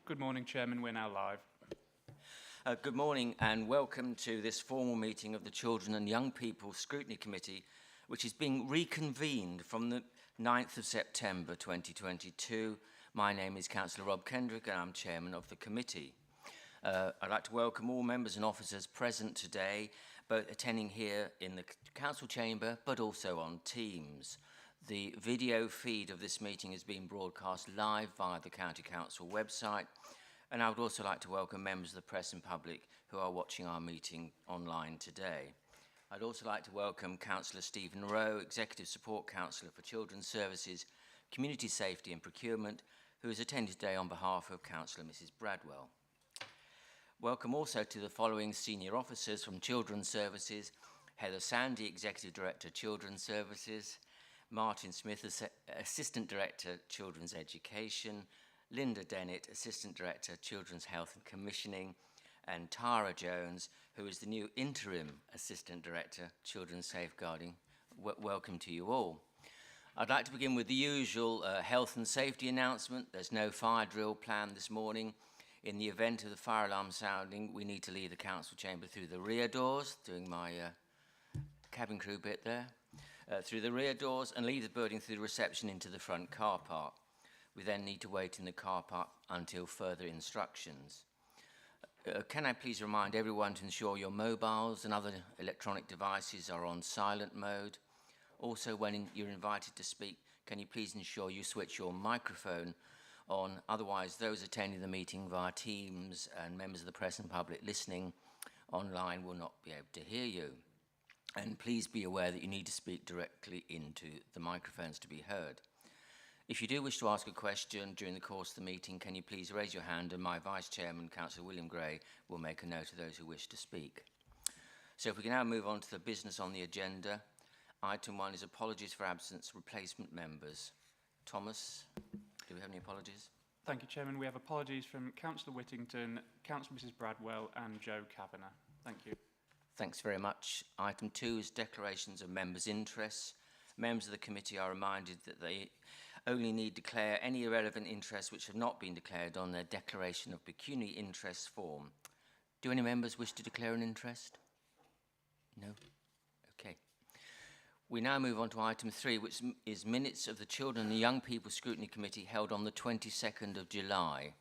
Good morning, Chairman. We're now live. Good morning and welcome to this formal meeting of the Children and Young People Scrutiny Committee, which is being reconvened from the 9th of September 2022. My name is Councillor Rob Kendrick and I'm Chairman of the committee. I'd like to welcome all members and officers present today, both attending here in the Council Chamber but also on Teams. The video feed of this meeting is being broadcast live via the County Council website, and I would also like to welcome members of the press and public who are watching our meeting online today. I'd also like to welcome Councillor Stephen Rowe, Executive Support Councillor for Children's Services, Community Safety and Procurement, who has attended today on behalf of Councillor Mrs Bradwell. Welcome also to the following senior officers from Children's Services: Heather Sandy, Executive Director, Children's Services; Martin Smith, Assistant Director, Children's Education; Linda Dennett, Assistant Director, Children's Health and Commissioning; and Tara Jones, who is the new Interim Assistant Director, Children's Safeguarding. Welcome to you all. I'd like to begin with the usual health and safety announcement. There's no fire drill planned this morning. In the event of the fire alarm sounding, we need to leave the council chamber through the rear doors, doing my cabin crew bit there, through the rear doors, and leave the building through the reception into the front car park. We then need to wait in the car park until further instructions. Can I please remind everyone to ensure your mobiles and other electronic devices are on silent mode. Also, when you're invited to speak, can you please ensure you switch your microphone on, otherwise those attending the meeting via Teams and members of the press and public listening online will not be able to hear you. And please be aware that you need to speak directly into the microphones to be heard. If you do wish to ask a question during the course of the meeting, can you please raise your hand, and my Vice Chairman, Councillor William Gray, will make a note of those who wish to speak. So if we can now move on to the business on the agenda. Item 1 is apologies for absence, replacement members. Thomas, do we have any apologies? Thank you, Chairman. We have apologies from Councillor Whittington, Councillor Mrs Bradwell and Joe Kavanagh. Thank you. Thanks very much. Item 2 is declarations of members' interests. Members of the committee are reminded that they only need to declare any irrelevant interests which have not been declared on their declaration of pecuniary interest form. Do any members wish to declare an interest? No? Okay. We now move on to item 3, which is minutes of the Children and Young People Scrutiny Committee held on the 22nd of July.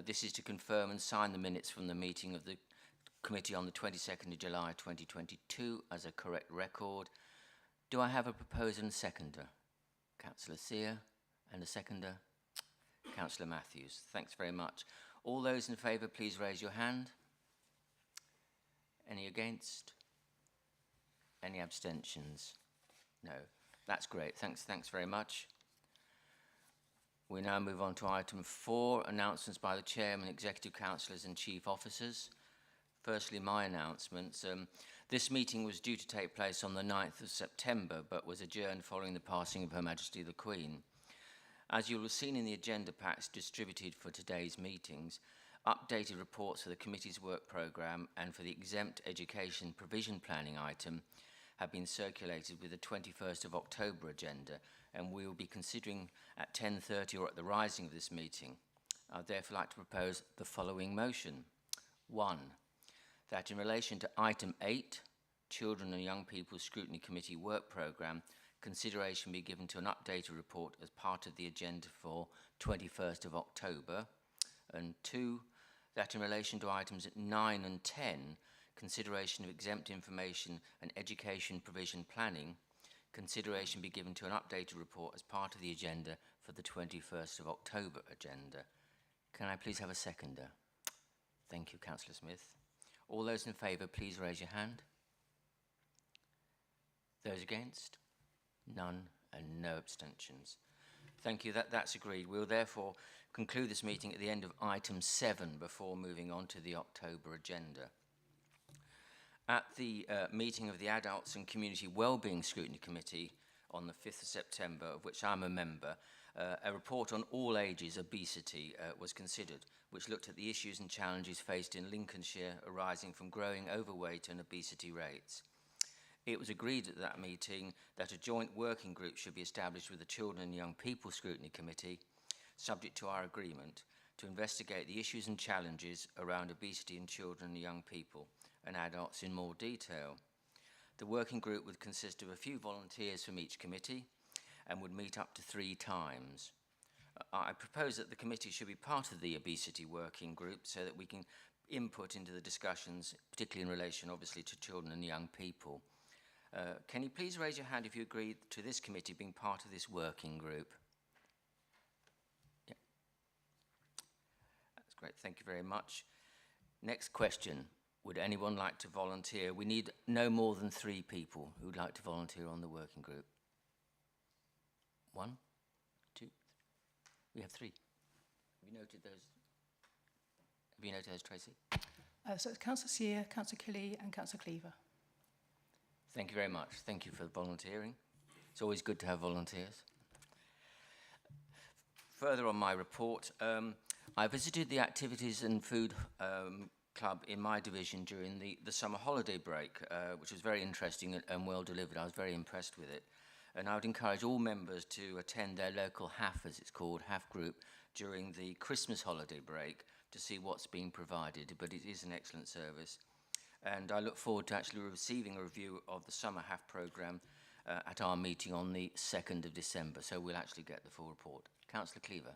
This is to confirm and sign the minutes from the meeting of the committee on the 22nd of July 2022 as a correct record. Do I have a proposer and seconder? Councillor Sear, and a seconder? Councillor Matthews. Thanks very much. All those in favour, please raise your hand. Any against? Any abstentions? No. That's great. Thanks very much. We now move on to item 4, announcements by the Chairman, Executive Councillors and Chief Officers. Firstly, my announcements. This meeting was due to take place on the 9th of September, but was adjourned following the passing of Her Majesty the Queen. As you'll have seen in the agenda packs distributed for today's meetings, updated reports for the committee's work programme and for the exempt education provision planning item have been circulated with the 21st of October agenda, and we will be considering at 10:30 or at the rising of this meeting. I'd therefore like to propose the following motion. 1. That in relation to item 8, Children and Young People Scrutiny Committee Work Programme, consideration be given to an updated report as part of the agenda for 21st of October. And 2, that in relation to items 9 and 10, consideration of exempt information and education provision planning, consideration be given to an updated report as part of the agenda for the 21st of October agenda. Can I please have a seconder? Thank you, Councillor Smith. All those in favour, please raise your hand. Those against? None, and no abstentions. Thank you, that's agreed. We'll therefore conclude this meeting at the end of item 7 before moving on to the October agenda. At the meeting of the Adults and Community Wellbeing Scrutiny Committee on the 5th of September, of which I'm a member, a report on all ages obesity was considered, which looked at the issues and challenges faced in Lincolnshire arising from growing overweight and obesity rates. It was agreed at that meeting that a joint working group should be established with the Children and Young People Scrutiny Committee, subject to our agreement, to investigate the issues and challenges around obesity in children and young people and adults in more detail. The working group would consist of a few volunteers from each committee and would meet up to 3 times. I propose that the committee should be part of the obesity working group so that we can input into the discussions, particularly in relation, obviously, to children and young people. Can you please raise your hand if you agree to this committee being part of this working group? Yeah. That's great, thank you very much. Next question. Would anyone like to volunteer? We need no more than 3 people who would like to volunteer on the working group. 1, 2, 3. We have 3. Have you noted those? Have you noted those, Tracy? So it's Councillor Sear, Councillor Kelly and Councillor Cleaver. Thank you very much. Thank you for volunteering. It's always good to have volunteers. Further on my report, I visited the Activities and Food Club in my division during the summer holiday break, which was very interesting and well delivered. I was very impressed with it. And I would encourage all members to attend their local HAF, as it's called, HAF group, during the Christmas holiday break to see what's being provided. But it is an excellent service. And I look forward to actually receiving a review of the summer HAF programme at our meeting on the 2nd of December. So we'll actually get the full report. Councillor Cleaver.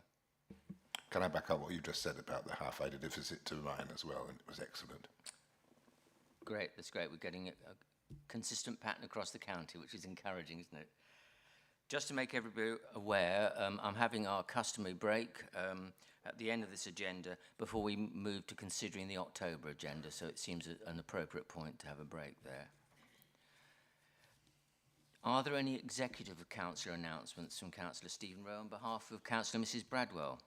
Can I back up what you just said about the HAF? I did a visit to mine as well, and it was excellent. Great, that's great. We're getting a consistent pattern across the county, which is encouraging, isn't it? Just to make everybody aware, I'm having our customary break at the end of this agenda before we move to considering the October agenda, so it seems an appropriate point to have a break there. Are there any executive of councillor announcements from Councillor Stephen Rowe on behalf of Councillor Mrs Bradwell?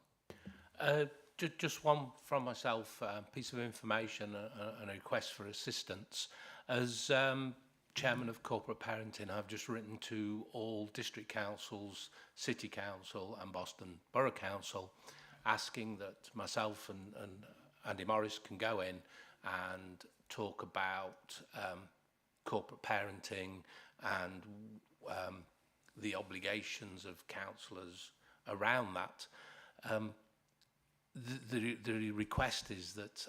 Just one from myself, a piece of information and a request for assistance. As Chairman of Corporate Parenting, I've just written to all district councils, City Council and Boston Borough Council asking that myself and Andy Morris can go in and talk about corporate parenting and the obligations of councillors around that. The request is that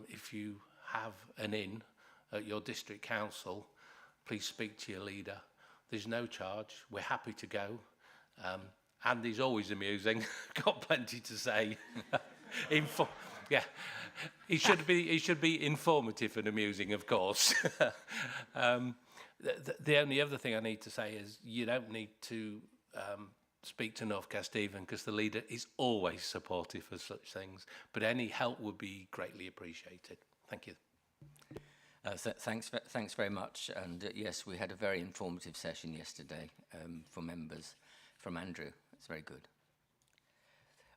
if you have an inn at your district council, please speak to your leader. There's no charge. We're happy to go. Andy's always amusing. Got plenty to say. Yeah, he should be informative and amusing, of course. The only other thing I need to say is you don't need to speak to North Casteven because the leader is always supportive of such things. But any help would be greatly appreciated. Thank you. Thanks very much. And yes, we had a very informative session yesterday for members from Andrew. It's very good.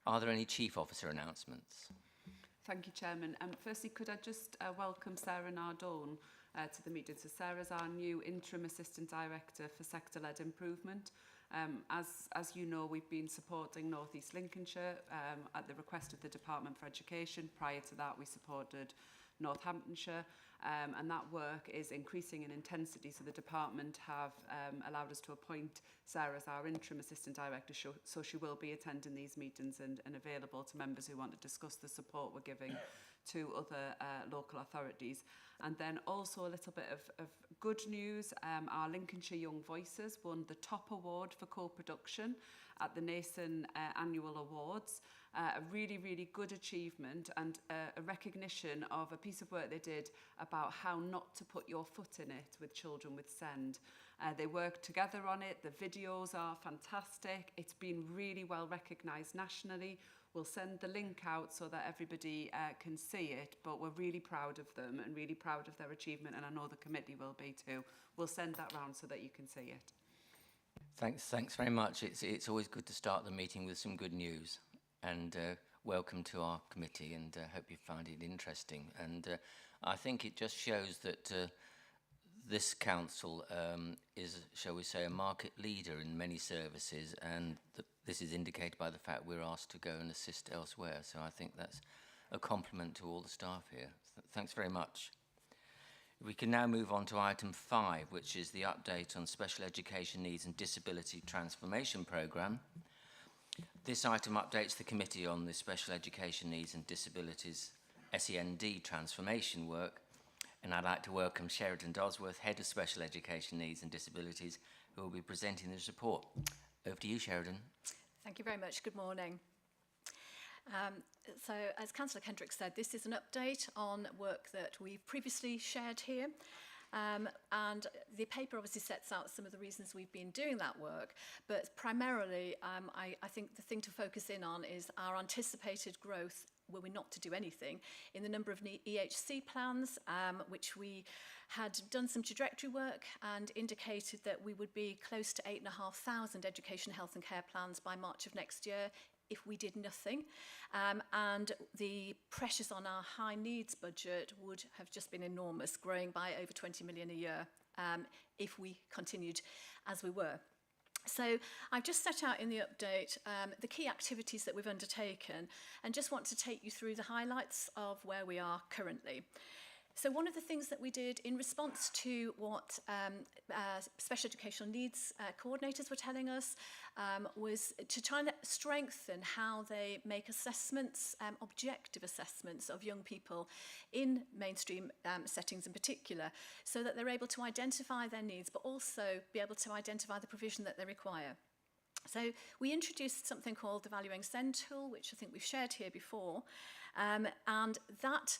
Are there any chief officer announcements? Thank you, Chairman. Firstly, could I just welcome Sarah Nardone to the meeting. So Sarah's our new Interim Assistant Director for Sector-Led Improvement. As you know, we've been supporting North East Lincolnshire at the request of the Department for Education. Prior to that, we supported Northamptonshire, and that work is increasing in intensity. So the department have allowed us to appoint Sarah as our interim assistant director, so she will be attending these meetings and available to members who want to discuss the support we're giving to other local authorities. And then also a little bit of good news. Our Lincolnshire Young Voices won the top award for co-production at the Nason Annual Awards. A really, really good achievement and a recognition of a piece of work they did about how not to put your foot in it with children with SEND. They worked together on it. The videos are fantastic. It's been really well recognised nationally. We'll send the link out so that everybody can see it, but we're really proud of them and really proud of their achievement, and I know the committee will be too. We'll send that round so that you can see it. Thanks very much. It's always good to start the meeting with some good news. And welcome to our committee, and hope you find it interesting. And I think it just shows that this council is, shall we say, a market leader in many services, and this is indicated by the fact we're asked to go and assist elsewhere. So I think that's a compliment to all the staff here. Thanks very much. We can now move on to item 5, which is the update on Special Education Needs and Disability Transformation Programme. This item updates the committee on the Special Education Needs and Disabilities SEND transformation work, and I'd like to welcome Sheridan Dosworth, Head of Special Education Needs and Disabilities, who will be presenting this report. Over to you, Sheridan. Thank you very much. Good morning. So, as Councillor Kendrick said, this is an update on work that we've previously shared here. And the paper obviously sets out some of the reasons we've been doing that work, but primarily I think the thing to focus in on is our anticipated growth, were we not to do anything, in the number of EHC plans, which we had done some trajectory work and indicated that we would be close to 8,500 education, health and care plans by March of next year if we did nothing. And the pressures on our high needs budget would have just been enormous, growing by over 20 million a year if we continued as we were. So I've just set out in the update the key activities that we've undertaken and just want to take you through the highlights of where we are currently. So one of the things that we did in response to what special educational needs coordinators were telling us was to try and strengthen how they make assessments, objective assessments of young people in mainstream settings in particular, so that they're able to identify their needs but also be able to identify the provision that they require. So we introduced something called the Valuing Send tool, which I think we've shared here before, and that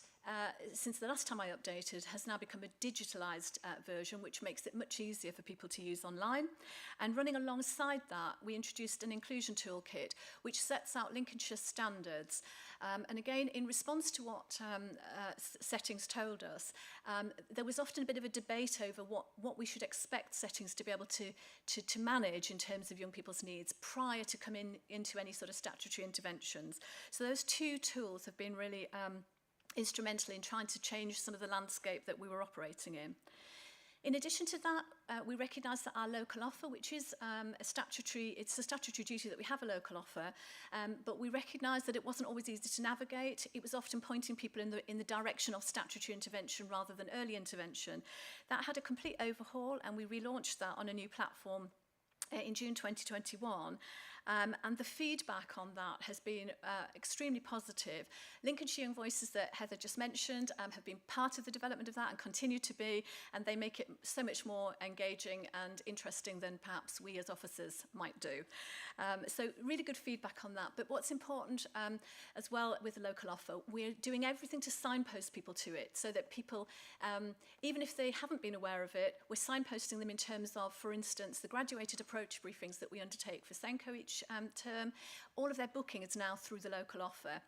since the last time I updated, has now become a digitalised version, which makes it much easier for people to use online. And running alongside that, we introduced an inclusion toolkit, which sets out Lincolnshire standards. And again, in response to what settings told us, there was often a bit of a debate over what we should expect settings to be able to manage in terms of young people's needs prior to coming into any sort of statutory interventions. So those two tools have been really instrumental in trying to change some of the landscape that we were operating in. In addition to that, we recognise that our local offer, which is it's a statutory duty that we have a local offer, but we recognise that it wasn't always easy to navigate. It was often pointing people in the direction of statutory intervention rather than early intervention. That had a complete overhaul, and we relaunched that on a new platform in June 2021. And the feedback on that has been extremely positive. Lincolnshire Young Voices that Heather just mentioned have been part of the development of that and continue to be, and they make it so much more engaging and interesting than perhaps we as officers might do. So really good feedback on that. But what's important as well with the local offer, we're doing everything to signpost people to it so that people, even if they haven't been aware of it, we're signposting them in terms of, for instance, the graduated approach briefings that we undertake for Senko each term. All of their booking is now through the local offer.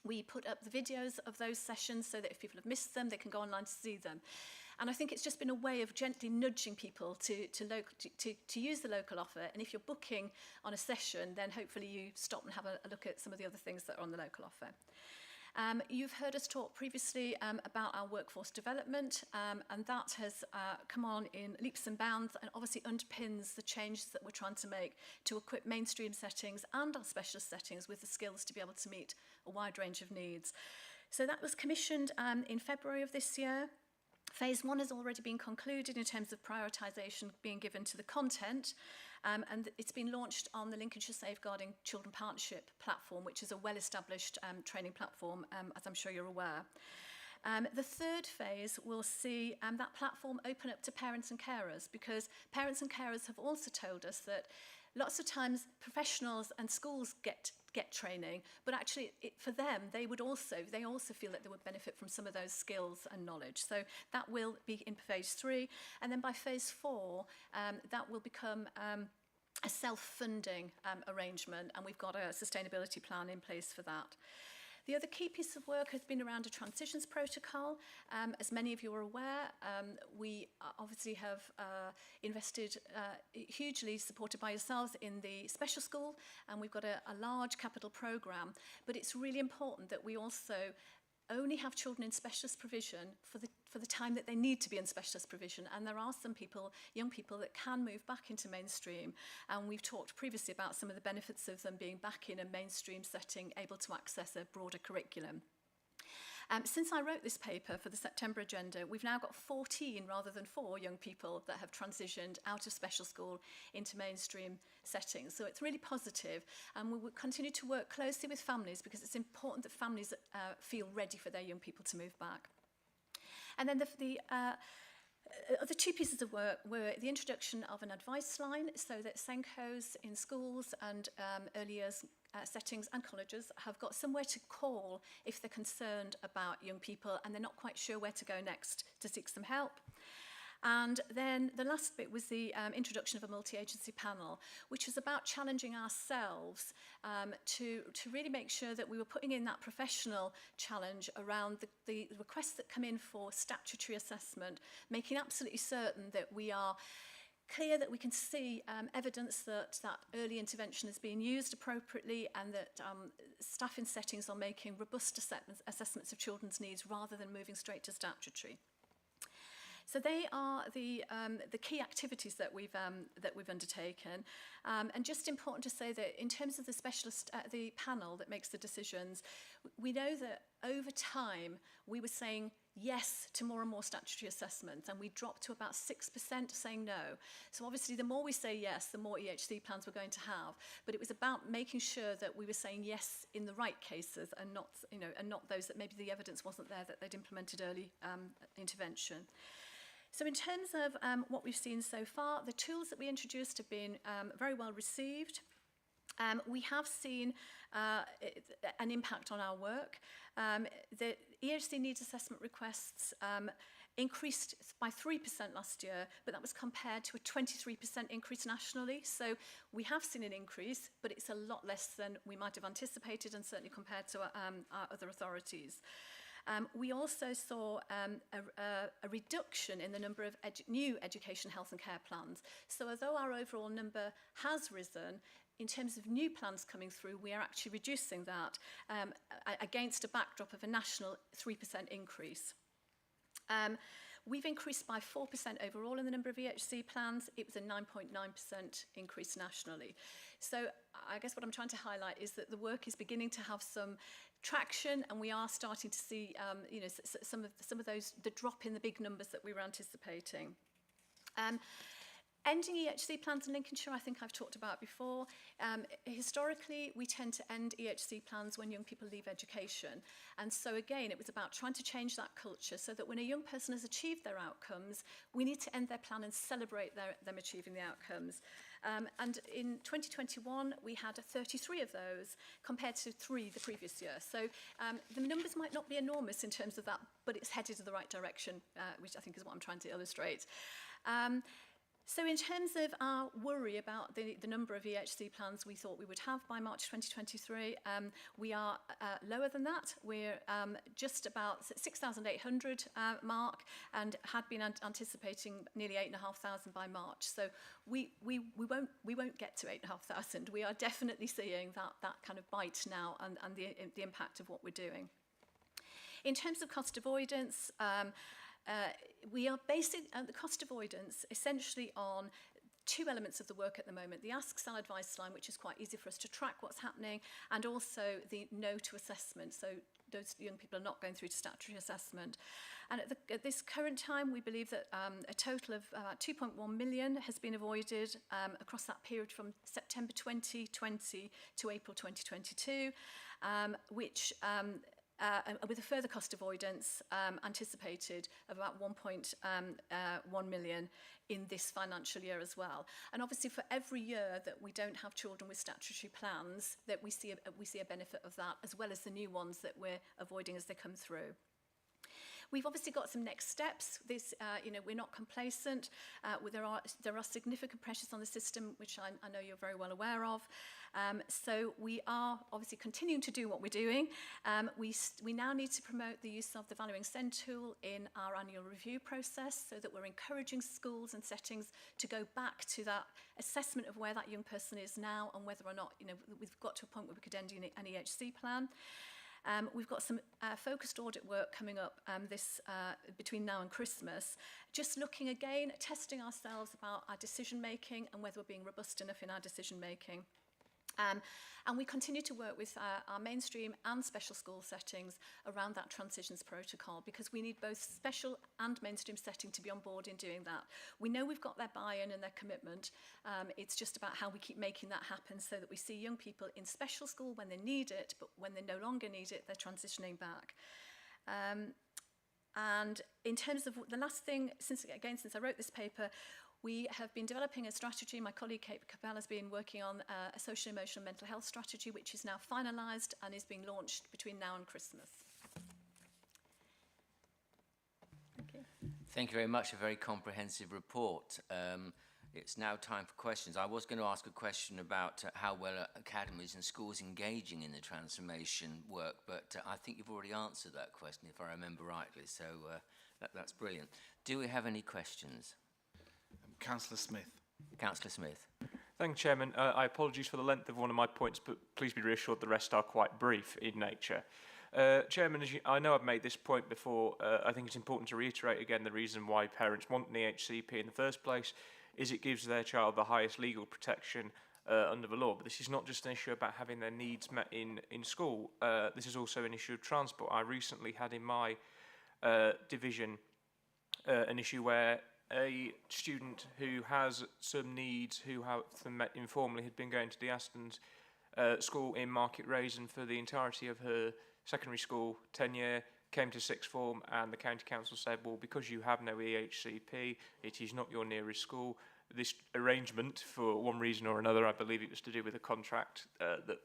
We put up the videos of those sessions so that if people have missed them, they can go online to see them. And I think it's just been a way of gently nudging people to use the local offer. And if you're booking on a session, then hopefully you stop and have a look at some of the other things that are on the local offer. You've heard us talk previously about our workforce development, and that has come on in leaps and bounds and obviously underpins the changes that we're trying to make to equip mainstream settings and our specialist settings with the skills to be able to meet a wide range of needs. So that was commissioned in February of this year. Phase 1 has already been concluded in terms of prioritisation being given to the content, and it's been launched on the Lincolnshire Safeguarding Children Partnership platform, which is a well-established training platform, as I'm sure you're aware. The third phase will see that platform open up to parents and carers, because parents and carers have also told us that lots of times professionals and schools get training, but actually for them, they also feel that they would benefit from some of those skills and knowledge. So that will be in phase 3, and then by phase 4, that will become a self-funding arrangement, and we've got a sustainability plan in place for that. The other key piece of work has been around a transitions protocol. As many of you are aware, we obviously have invested hugely, supported by yourselves, in the special school, and we've got a large capital programme. But it's really important that we also only have children in specialist provision for the time that they need to be in specialist provision. And there are some people, young people, that can move back into mainstream. And we've talked previously about some of the benefits of them being back in a mainstream setting, able to access a broader curriculum. Since I wrote this paper for the September agenda, we've now got 14 rather than 4 young people that have transitioned out of special school into mainstream settings. So it's really positive, and we will continue to work closely with families because it's important that families feel ready for their young people to move back. And then the other 2 pieces of work were the introduction of an advice line so that Senkos in schools and early years settings and colleges have got somewhere to call if they're concerned about young people and they're not quite sure where to go next to seek some help. And then the last bit was the introduction of a multi-agency panel, which was about challenging ourselves to really make sure that we were putting in that professional challenge around the requests that come in for statutory assessment, making absolutely certain that we are clear that we can see evidence that early intervention is being used appropriately and that staff in settings are making robust assessments of children's needs rather than moving straight to statutory. So they are the key activities that we've undertaken, and just important to say that in terms of the specialist, the panel that makes the decisions, we know that over time we were saying yes to more and more statutory assessments, and we dropped to about 6% saying no. So obviously the more we say yes, the more EHC plans we're going to have. But it was about making sure that we were saying yes in the right cases and not, and not those that maybe the evidence wasn't there that they'd implemented early intervention. So in terms of what we've seen so far, the tools that we introduced have been very well received. We have seen an impact on our work. The EHC needs assessment requests increased by 3% last year, but that was compared to a 23% increase nationally. So we have seen an increase, but it's a lot less than we might have anticipated and certainly compared to our other authorities. We also saw a reduction in the number of new education, health and care plans. So although our overall number has risen, in terms of new plans coming through, we are actually reducing that against a backdrop of a national 3% increase. We've increased by 4% overall in the number of EHC plans. It was a 9.9% increase nationally. So I guess what I'm trying to highlight is that the work is beginning to have some traction, and we are starting to see some of those, the drop in the big numbers that we were anticipating. Ending EHC plans in Lincolnshire, I think I've talked about before. Historically, we tend to end EHC plans when young people leave education. And so again, it was about trying to change that culture so that when a young person has achieved their outcomes, we need to end their plan and celebrate them achieving the outcomes. And in 2021, we had 33 of those compared to 3 the previous year. So the numbers might not be enormous in terms of that, but it's headed in the right direction, which I think is what I'm trying to illustrate. So in terms of our worry about the number of EHC plans we thought we would have by March 2023, we are lower than that. We're just about 6,800 mark and had been anticipating nearly 8,500 by March. So we won't get to 8,500. We are definitely seeing that kind of bite now and the impact of what we're doing. In terms of cost avoidance, we are basing the cost avoidance essentially on 2 elements of the work at the moment. The Ask Sal advice line, which is quite easy for us to track what's happening, and also the no to assessment. So those young people are not going through to statutory assessment. And at this current time, we believe that a total of 2.1 million has been avoided across that period from September 2020 to April 2022, which with a further cost avoidance anticipated of about 1.1 million in this financial year as well. And obviously for every year that we don't have children with statutory plans, that we see a benefit of that, as well as the new ones that we're avoiding as they come through. We've obviously got some next steps. This, we're not complacent. There are significant pressures on the system, which I know you're very well aware of. So we are obviously continuing to do what we're doing. We now need to promote the use of the Valuing Send tool in our annual review process so that we're encouraging schools and settings to go back to that assessment of where that young person is now and whether or not, we've got to a point where we could end an EHC plan. We've got some focused audit work coming up between now and Christmas, just looking again, testing ourselves about our decision making and whether we're being robust enough in our decision making. And we continue to work with our mainstream and special school settings around that transitions protocol, because we need both special and mainstream setting to be on board in doing that. We know we've got their buy-in and their commitment. It's just about how we keep making that happen so that we see young people in special school when they need it, but when they no longer need it, they're transitioning back. And in terms of the last thing, since I wrote this paper, we have been developing a strategy. My colleague Kate Capel has been working on a social, emotional, mental health strategy, which is now finalised and is being launched between now and Christmas. Thank you. Thank you very much. A very comprehensive report. It's now time for questions. I was going to ask a question about how well academies and schools engaging in the transformation work, but I think you've already answered that question, if I remember rightly, so that's brilliant. Do we have any questions? Councillor Smith. Councillor Smith. Thank you, Chairman. I apologise for the length of one of my points, but please be reassured the rest are quite brief in nature. Chairman, I know I've made this point before. I think it's important to reiterate again the reason why parents want an EHCP in the first place is it gives their child the highest legal protection under the law. But this is not just an issue about having their needs met in school. This is also an issue of transport. I recently had in my division an issue where a student who has some needs, who have them met informally, had been going to the Aston's school in Market Raisin for the entirety of her secondary school tenure, came to sixth form, and the county council said, well, because you have no EHCP, it is not your nearest school. This arrangement, for one reason or another, I believe it was to do with a contract that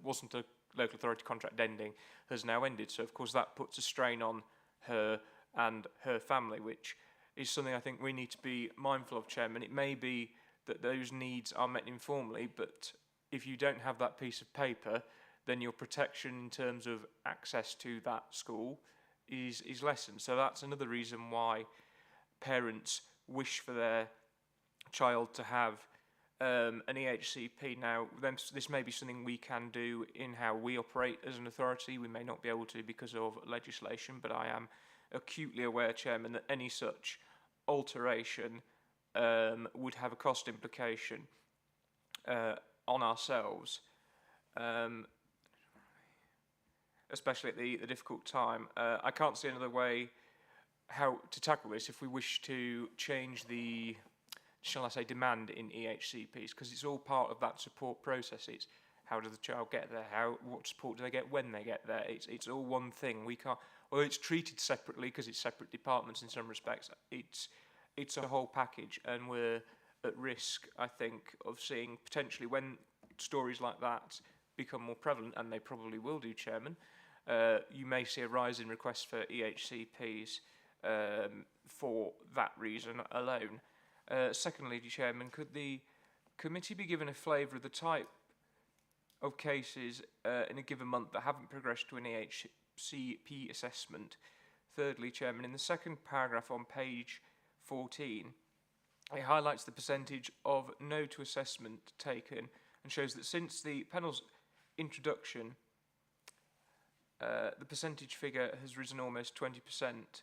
wasn't a local authority contract ending, has now ended. So, of course, that puts a strain on her and her family, which is something I think we need to be mindful of, Chairman. It may be that those needs are met informally, but if you don't have that piece of paper, then your protection in terms of access to that school is lessened. So that's another reason why parents wish for their child to have an EHCP. Now, this may be something we can do in how we operate as an authority. We may not be able to because of legislation, but I am acutely aware, Chairman, that any such alteration would have a cost implication on ourselves, especially at the difficult time. I can't see another way how to tackle this if we wish to change the, shall I say, demand in EHCPs, because it's all part of that support process. It's how does the child get there? What support do they get when they get there? It's all one thing. We can't. Although it's treated separately because it's separate departments in some respects, it's a whole package, and we're at risk, I think, of seeing potentially when stories like that become more prevalent, and they probably will do, Chairman, you may see a rise in requests for EHCPs for that reason alone. Secondly, Chairman, could the committee be given a flavour of the type of cases in a given month that haven't progressed to an EHCP assessment? Thirdly, Chairman, in the second paragraph on page 14, it highlights the percentage of no to assessment taken and shows that since the panel's introduction, the percentage figure has risen almost 20%.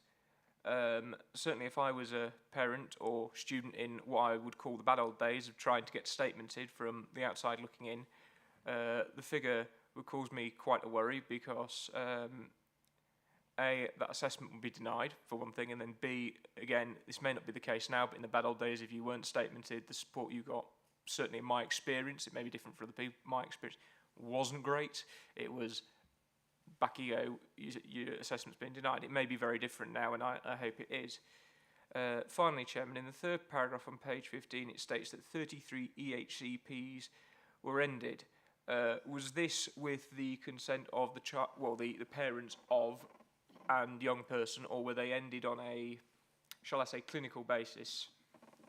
Certainly if I was a parent or student in what I would call the bad old days of trying to get statemented from the outside looking in, the figure would cause me quite a worry because A, that assessment would be denied, for one thing, and then B, again, this may not be the case now, but in the bad old days, if you weren't statemented, the support you got, certainly in my experience, it may be different for other people, my experience wasn't great. It was back you go, your assessment's been denied. It may be very different now, and I hope it is. Finally, Chairman, in the third paragraph on page 15, it states that 33 EHCPs were ended. Was this with the consent of the child, well, the parents of and young person, or were they ended on a, shall I say, clinical basis?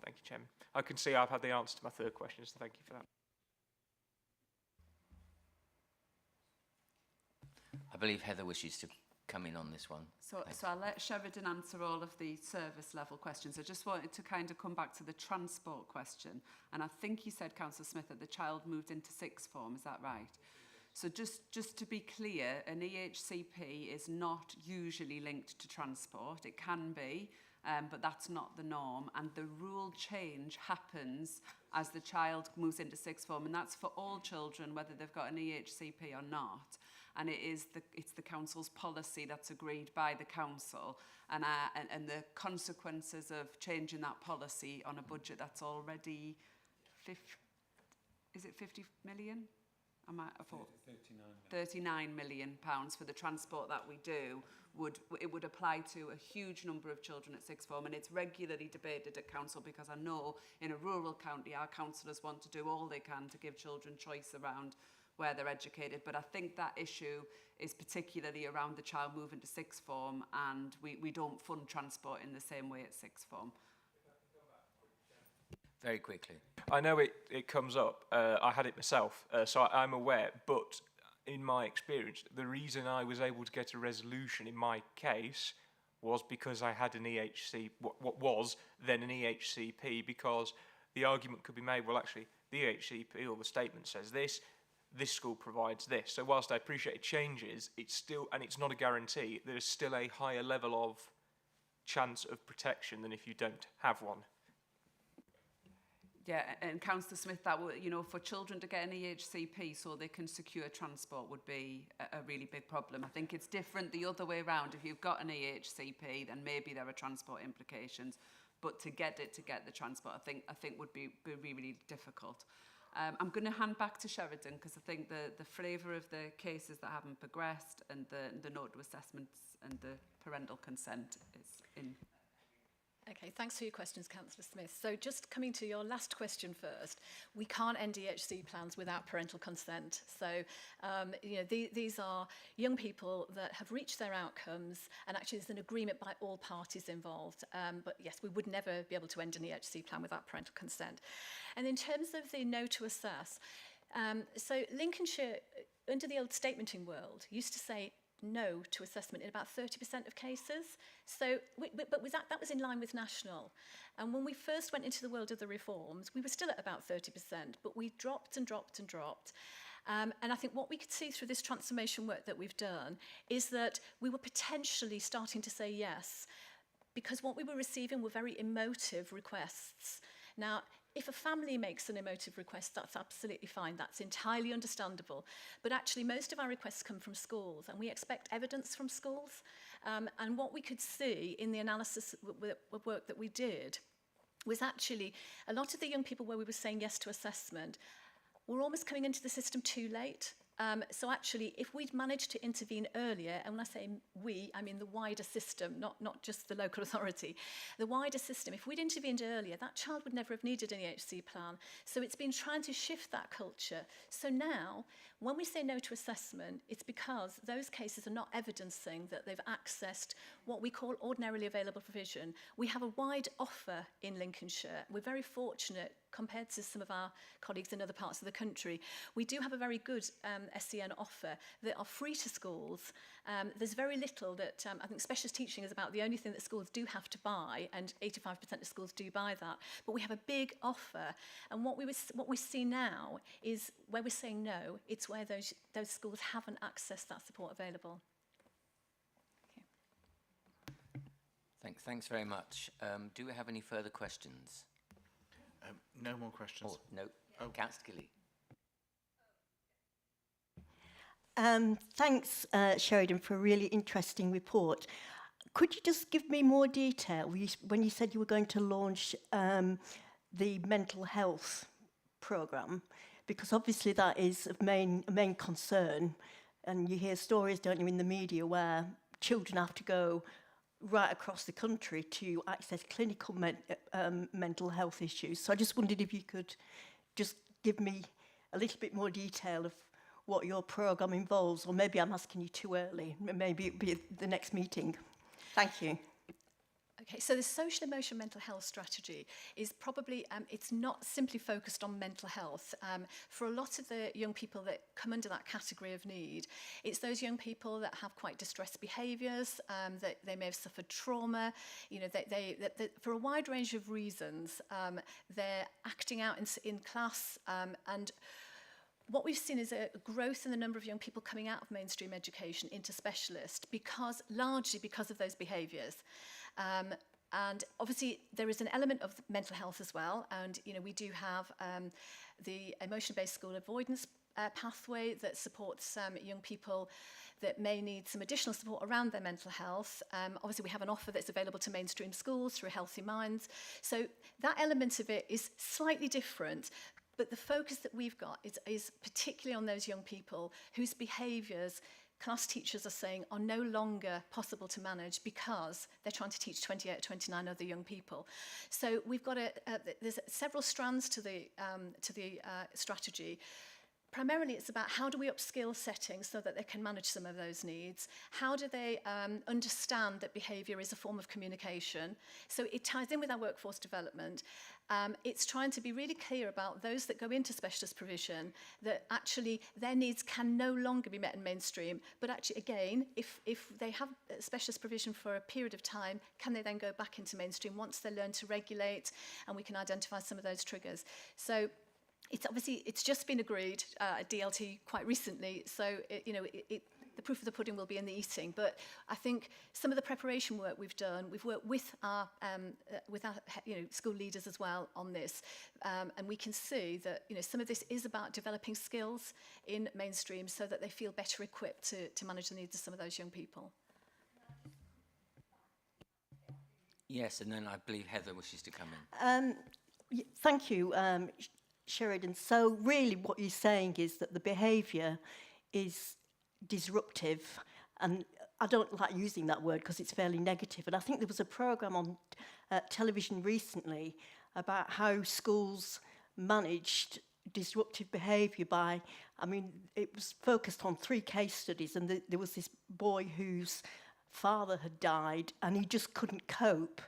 Thank you, Chairman. I can see I've had the answer to my third question, so thank you for that. I believe Heather wishes to come in on this one. So I'll let Sheridan answer all of the service level questions. I just wanted to kind of come back to the transport question. And I think you said, Councillor Smith, that the child moved into sixth form, is that right? So just to be clear, an EHCP is not usually linked to transport. It can be, but that's not the norm. And the rule change happens as the child moves into sixth form, and that's for all children, whether they've got an EHCP or not. And it's the council's policy that's agreed by the council, and the consequences of changing that policy on a budget that's already 50 million? 39 million pounds for the transport that we do would apply to a huge number of children at sixth form, and it's regularly debated at council, because I know in a rural county our councillors want to do all they can to give children choice around where they're educated. But I think that issue is particularly around the child moving to sixth form, and we don't fund transport in the same way at sixth form. Very quickly. I know it comes up. I had it myself, so I'm aware. But in my experience, the reason I was able to get a resolution in my case was because I had an EHC, what was then an EHCP, because the argument could be made, well, actually, the EHCP or the statement says this school provides this. So whilst I appreciate it changes, it's still, and it's not a guarantee, there's still a higher level of chance of protection than if you don't have one. Yeah, and Councillor Smith, that would, for children to get an EHCP so they can secure transport would be a really big problem. I think it's different the other way around. If you've got an EHCP, then maybe there are transport implications, but to get the transport, I think would be really difficult. I'm going to hand back to Sheridan, because I think the flavour of the cases that haven't progressed and the note to assessments and the parental consent is in. Okay, thanks for your questions, Councillor Smith. So just coming to your last question first, we can't end EHC plans without parental consent. So, these are young people that have reached their outcomes, and actually there's an agreement by all parties involved. But yes, we would never be able to end an EHC plan without parental consent. And in terms of the no to assess, so Lincolnshire, under the old statementing world, used to say no to assessment in about 30% of cases. So, that was in line with national. And when we first went into the world of the reforms, we were still at about 30%, but we dropped and dropped and dropped. And I think what we could see through this transformation work that we've done is that we were potentially starting to say yes, because what we were receiving were very emotive requests. Now, if a family makes an emotive request, that's absolutely fine. That's entirely understandable. But actually, most of our requests come from schools, and we expect evidence from schools. And what we could see in the analysis work that we did was actually a lot of the young people where we were saying yes to assessment were almost coming into the system too late. So actually, if we'd managed to intervene earlier, and when I say we, I mean the wider system, not just the local authority, the wider system, if we'd intervened earlier, that child would never have needed an EHC plan. So it's been trying to shift that culture. So now, when we say no to assessment, it's because those cases are not evidencing that they've accessed what we call ordinarily available provision. We have a wide offer in Lincolnshire. We're very fortunate compared to some of our colleagues in other parts of the country. We do have a very good SEN offer that are free to schools. There's very little that, I think specialist teaching is about the only thing that schools do have to buy, and 85% of schools do buy that. But we have a big offer, and what we see now is where we're saying no, it's where those schools haven't accessed that support available. Thanks very much. Do we have any further questions? No more questions. Oh, no. Oh. Councillor Kelly. Thanks, Sheridan, for a really interesting report. Could you just give me more detail when you said you were going to launch the mental health programme? Because obviously that is a main concern, and you hear stories, don't you, in the media where children have to go right across the country to access clinical mental health issues. So I just wondered if you could just give me a little bit more detail of what your programme involves, or maybe I'm asking you too early. Maybe it'll be at the next meeting. Thank you. Okay, so the social emotional mental health strategy is probably, it's not simply focused on mental health. For a lot of the young people that come under that category of need, it's those young people that have quite distressed behaviours, that they may have suffered trauma, they for a wide range of reasons, they're acting out in class, and what we've seen is a growth in the number of young people coming out of mainstream education into specialist, largely because of those behaviours. And obviously there is an element of mental health as well. And, you know, we do have the emotion-based school avoidance pathway that supports young people that may need some additional support around their mental health. Obviously, we have an offer that's available to mainstream schools through Healthy Minds. So that element of it is slightly different, but the focus that we've got is particularly on those young people whose behaviours class teachers are saying are no longer possible to manage because they're trying to teach 28 or 29 other young people. So we've got there's several strands to the strategy. Primarily, it's about how do we upskill settings so that they can manage some of those needs? How do they understand that behaviour is a form of communication? So it ties in with our workforce development. It's trying to be really clear about those that go into specialist provision, that actually their needs can no longer be met in mainstream, but actually, again, if they have specialist provision for a period of time, can they then go back into mainstream once they learn to regulate, and we can identify some of those triggers. So it's just been agreed at DLT quite recently, so the proof of the pudding will be in the eating. But I think some of the preparation work we've done, we've worked with our school leaders as well on this, and we can see that some of this is about developing skills in mainstream so that they feel better equipped to manage the needs of some of those young people. Yes, and then I believe Heather wishes to come in. Thank you, Sheridan. So really what you're saying is that the behaviour is disruptive, and I don't like using that word because it's fairly negative, and I think there was a programme on television recently about how schools managed disruptive behaviour by, it was focused on 3 case studies, and there was this boy whose father had died and he just couldn't cope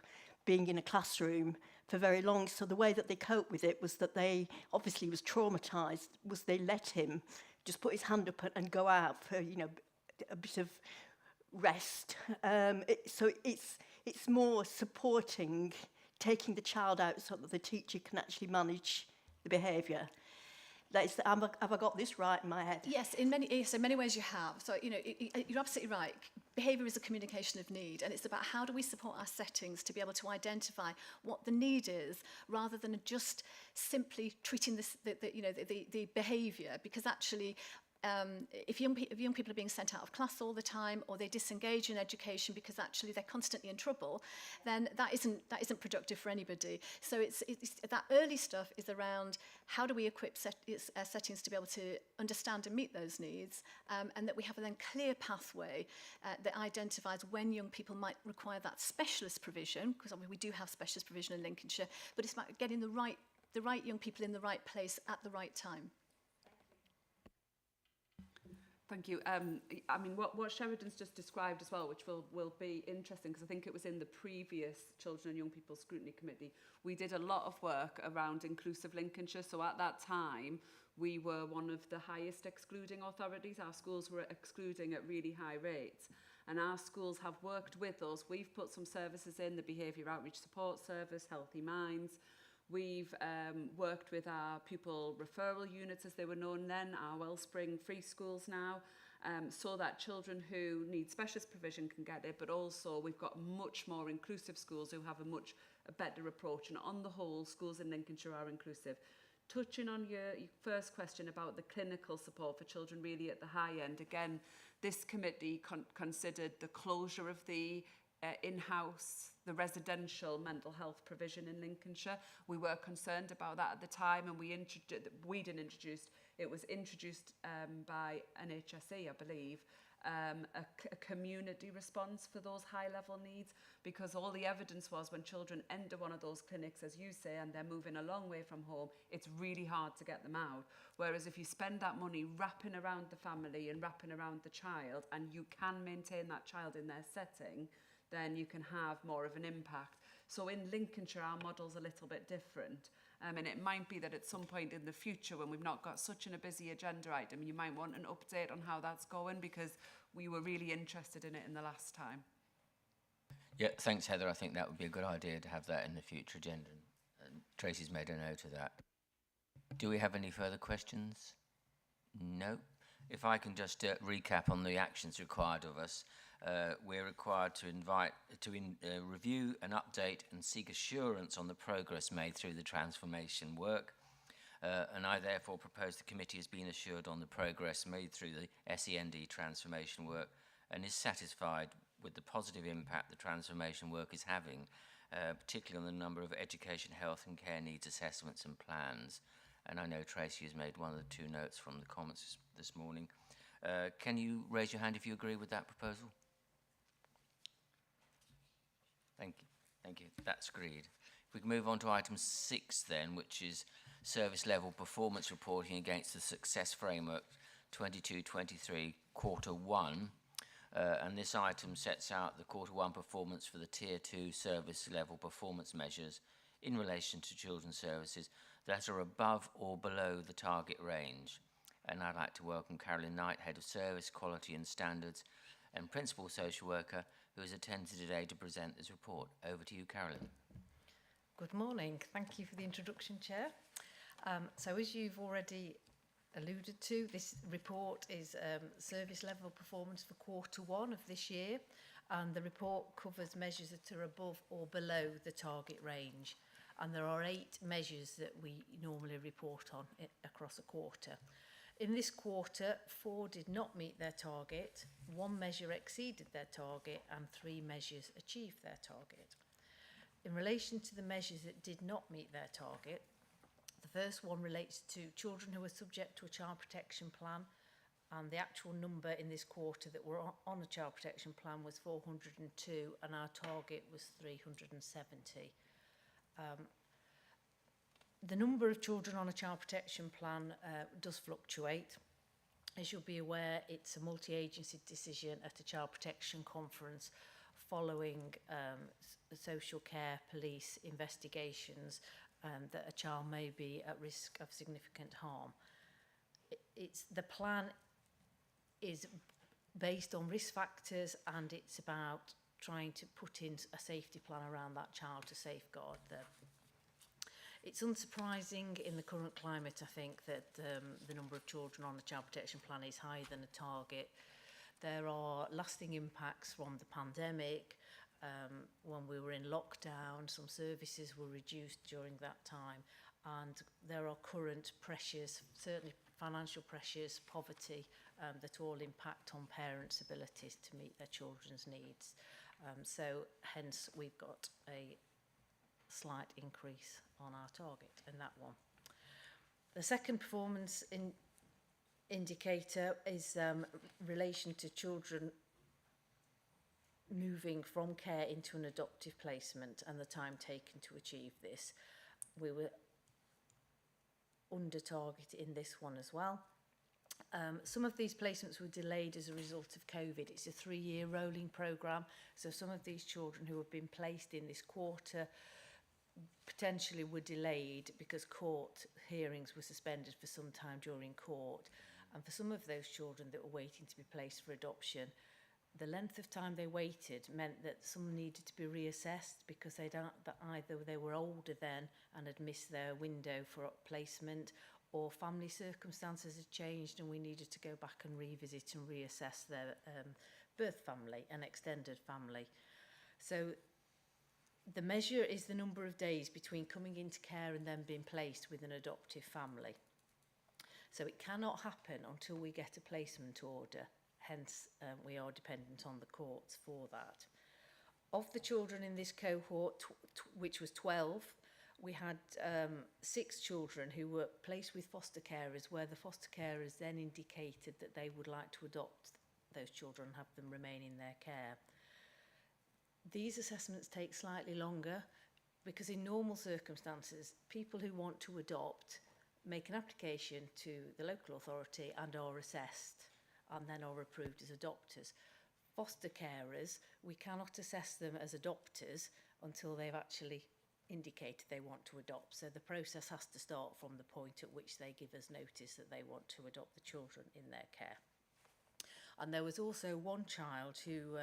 being in a classroom for very long. So the way that they coped with it was that they obviously was traumatised, was they let him just put his hand up and go out for, a bit of rest. So it's more supporting, taking the child out so that the teacher can actually manage the behaviour. Have I got this right in my head? Yes, in many ways you have. So, you're absolutely right. Behaviour is a communication of need, and it's about how do we support our settings to be able to identify what the need is, rather than just simply treating the behaviour, because actually, if young people are being sent out of class all the time, or they disengage in education because actually they're constantly in trouble, then that isn't productive for anybody. So it's that early stuff is around how do we equip settings to be able to understand and meet those needs, and that we have a then clear pathway that identifies when young people might require that specialist provision, because we do have specialist provision in Lincolnshire, but it's about getting the right young people in the right place at the right time. Thank you. What Sheridan's just described as well, which will be interesting, because I think it was in the previous Children and Young People Scrutiny Committee, we did a lot of work around inclusive Lincolnshire. So at that time, we were one of the highest excluding authorities. Our schools were excluding at really high rates. And our schools have worked with us. We've put some services in, the Behaviour Outreach Support Service, Healthy Minds. We've worked with our pupil referral units, as they were known then, our Wellspring free schools now, so that children who need specialist provision can get it, but also we've got much more inclusive schools who have a better approach. And on the whole, schools in Lincolnshire are inclusive. Touching on your first question about the clinical support for children really at the high end, again, this committee considered the closure of the in-house, the residential mental health provision in Lincolnshire. We were concerned about that at the time, and it was introduced by NHSE, I believe, a community response for those high-level needs, because all the evidence was when children enter one of those clinics, as you say, and they're moving a long way from home, it's really hard to get them out. Whereas if you spend that money wrapping around the family and wrapping around the child, and you can maintain that child in their setting, then you can have more of an impact. So in Lincolnshire, our model's a little bit different. And it might be that at some point in the future, when we've not got such a busy agenda item, you might want an update on how that's going, because we were really interested in it in the last time. Yeah, thanks, Heather. I think that would be a good idea to have that in the future agenda. And Tracy's made a note of that. Do we have any further questions? No. If I can just recap on the actions required of us. we're required to review and update and seek assurance on the progress made through the transformation work. And I therefore propose the committee has been assured on the progress made through the SEND transformation work and is satisfied with the positive impact the transformation work is having, particularly on the number of education, health and care needs assessments and plans. And I know Tracy has made one of the two notes from the comments this morning. Can you raise your hand if you agree with that proposal? Thank you. Thank you. That's agreed. If we can move on to item 6 then, which is service level performance reporting against the success framework 22-23 quarter 1. And this item sets out the quarter 1 performance for the tier 2 service level performance measures in relation to children's services that are above or below the target range. And I'd like to welcome Carolyn Knight, Head of Service, Quality and Standards and Principal Social Worker, who has attended today to present this report. Over to you, Carolyn. Good morning. Thank you for the introduction, Chair. So as you've already alluded to, this report is service level performance for quarter 1 of this year, and the report covers measures that are above or below the target range. And there are 8 measures that we normally report on across a quarter. In this quarter, 4 did not meet their target, 1 measure exceeded their target, and 3 measures achieved their target. In relation to the measures that did not meet their target, the first one relates to children who are subject to a child protection plan, and the actual number in this quarter that were on a child protection plan was 402, and our target was 370. The number of children on a child protection plan does fluctuate. As you'll be aware, it's a multi-agency decision at a child protection conference following social care police investigations that a child may be at risk of significant harm. The plan is based on risk factors, and it's about trying to put in a safety plan around that child to safeguard them. It's unsurprising in the current climate, I think, that the number of children on the child protection plan is higher than a target. There are lasting impacts from the pandemic. When we were in lockdown, some services were reduced during that time, and there are current pressures, certainly financial pressures, poverty, that all impact on parents' abilities to meet their children's needs. So hence we've got a slight increase on our target in that one. The second performance indicator is relation to children moving from care into an adoptive placement and the time taken to achieve this. We were under target in this one as well. Some of these placements were delayed as a result of COVID. It's a 3-year rolling programme, so some of these children who have been placed in this quarter potentially were delayed because court hearings were suspended for some time during court. And for some of those children that were waiting to be placed for adoption, the length of time they waited meant that some needed to be reassessed because either they were older then and had missed their window for placement, or family circumstances had changed and we needed to go back and revisit and reassess their birth family and extended family. So the measure is the number of days between coming into care and then being placed with an adoptive family. So it cannot happen until we get a placement order. Hence, we are dependent on the courts for that. Of the children in this cohort, which was 12, we had 6 children who were placed with foster carers, where the foster carers then indicated that they would like to adopt those children and have them remain in their care. These assessments take slightly longer because in normal circumstances, people who want to adopt make an application to the local authority and are assessed and then are approved as adopters. Foster carers, we cannot assess them as adopters until they've actually indicated they want to adopt. So the process has to start from the point at which they give us notice that they want to adopt the children in their care. And there was also one child who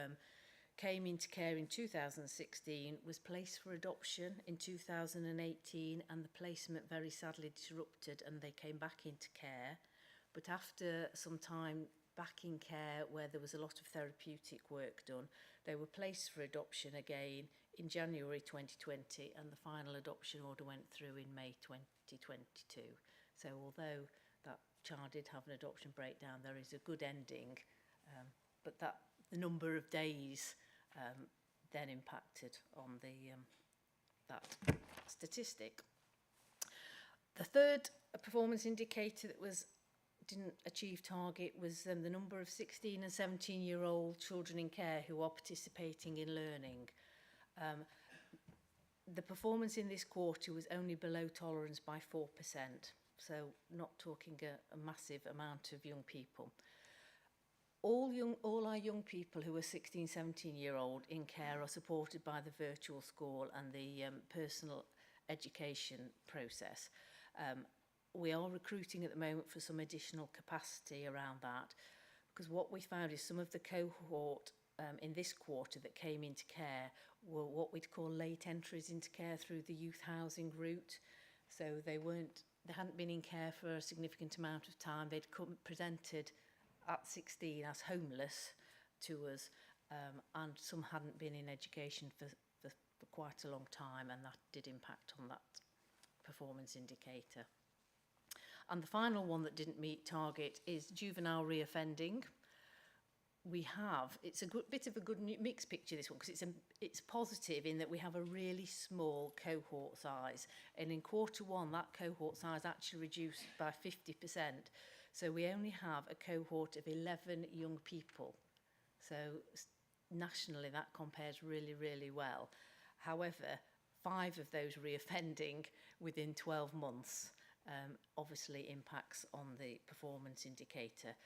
came into care in 2016, was placed for adoption in 2018, and the placement very sadly disrupted and they came back into care. But after some time back in care where there was a lot of therapeutic work done. They were placed for adoption again in January 2020, and the final adoption order went through in May 2022. So although that child did have an adoption breakdown, there is a good ending, but the number of days then impacted on that statistic. The third performance indicator that didn't achieve target was the number of 16 and 17-year-old children in care who are participating in learning. The performance in this quarter was only below tolerance by 4%, so not talking a massive amount of young people. All our young people who are 16, 17-year-old in care are supported by the virtual school and the personal education process. We are recruiting at the moment for some additional capacity around that, because what we found is some of the cohort in this quarter that came into care were what we'd call late entries into care through the youth housing route. So they hadn't been in care for a significant amount of time. They'd presented at 16 as homeless to us, and some hadn't been in education for quite a long time, and that did impact on that performance indicator. And the final one that didn't meet target is juvenile reoffending. It's a bit of a good mixed picture, this one, because it's positive in that we have a really small cohort size, and in quarter one that cohort size actually reduced by 50%. So we only have a cohort of 11 young people. So nationally that compares really, really well. However, 5 of those reoffending within 12 months obviously impacts on the performance indicator.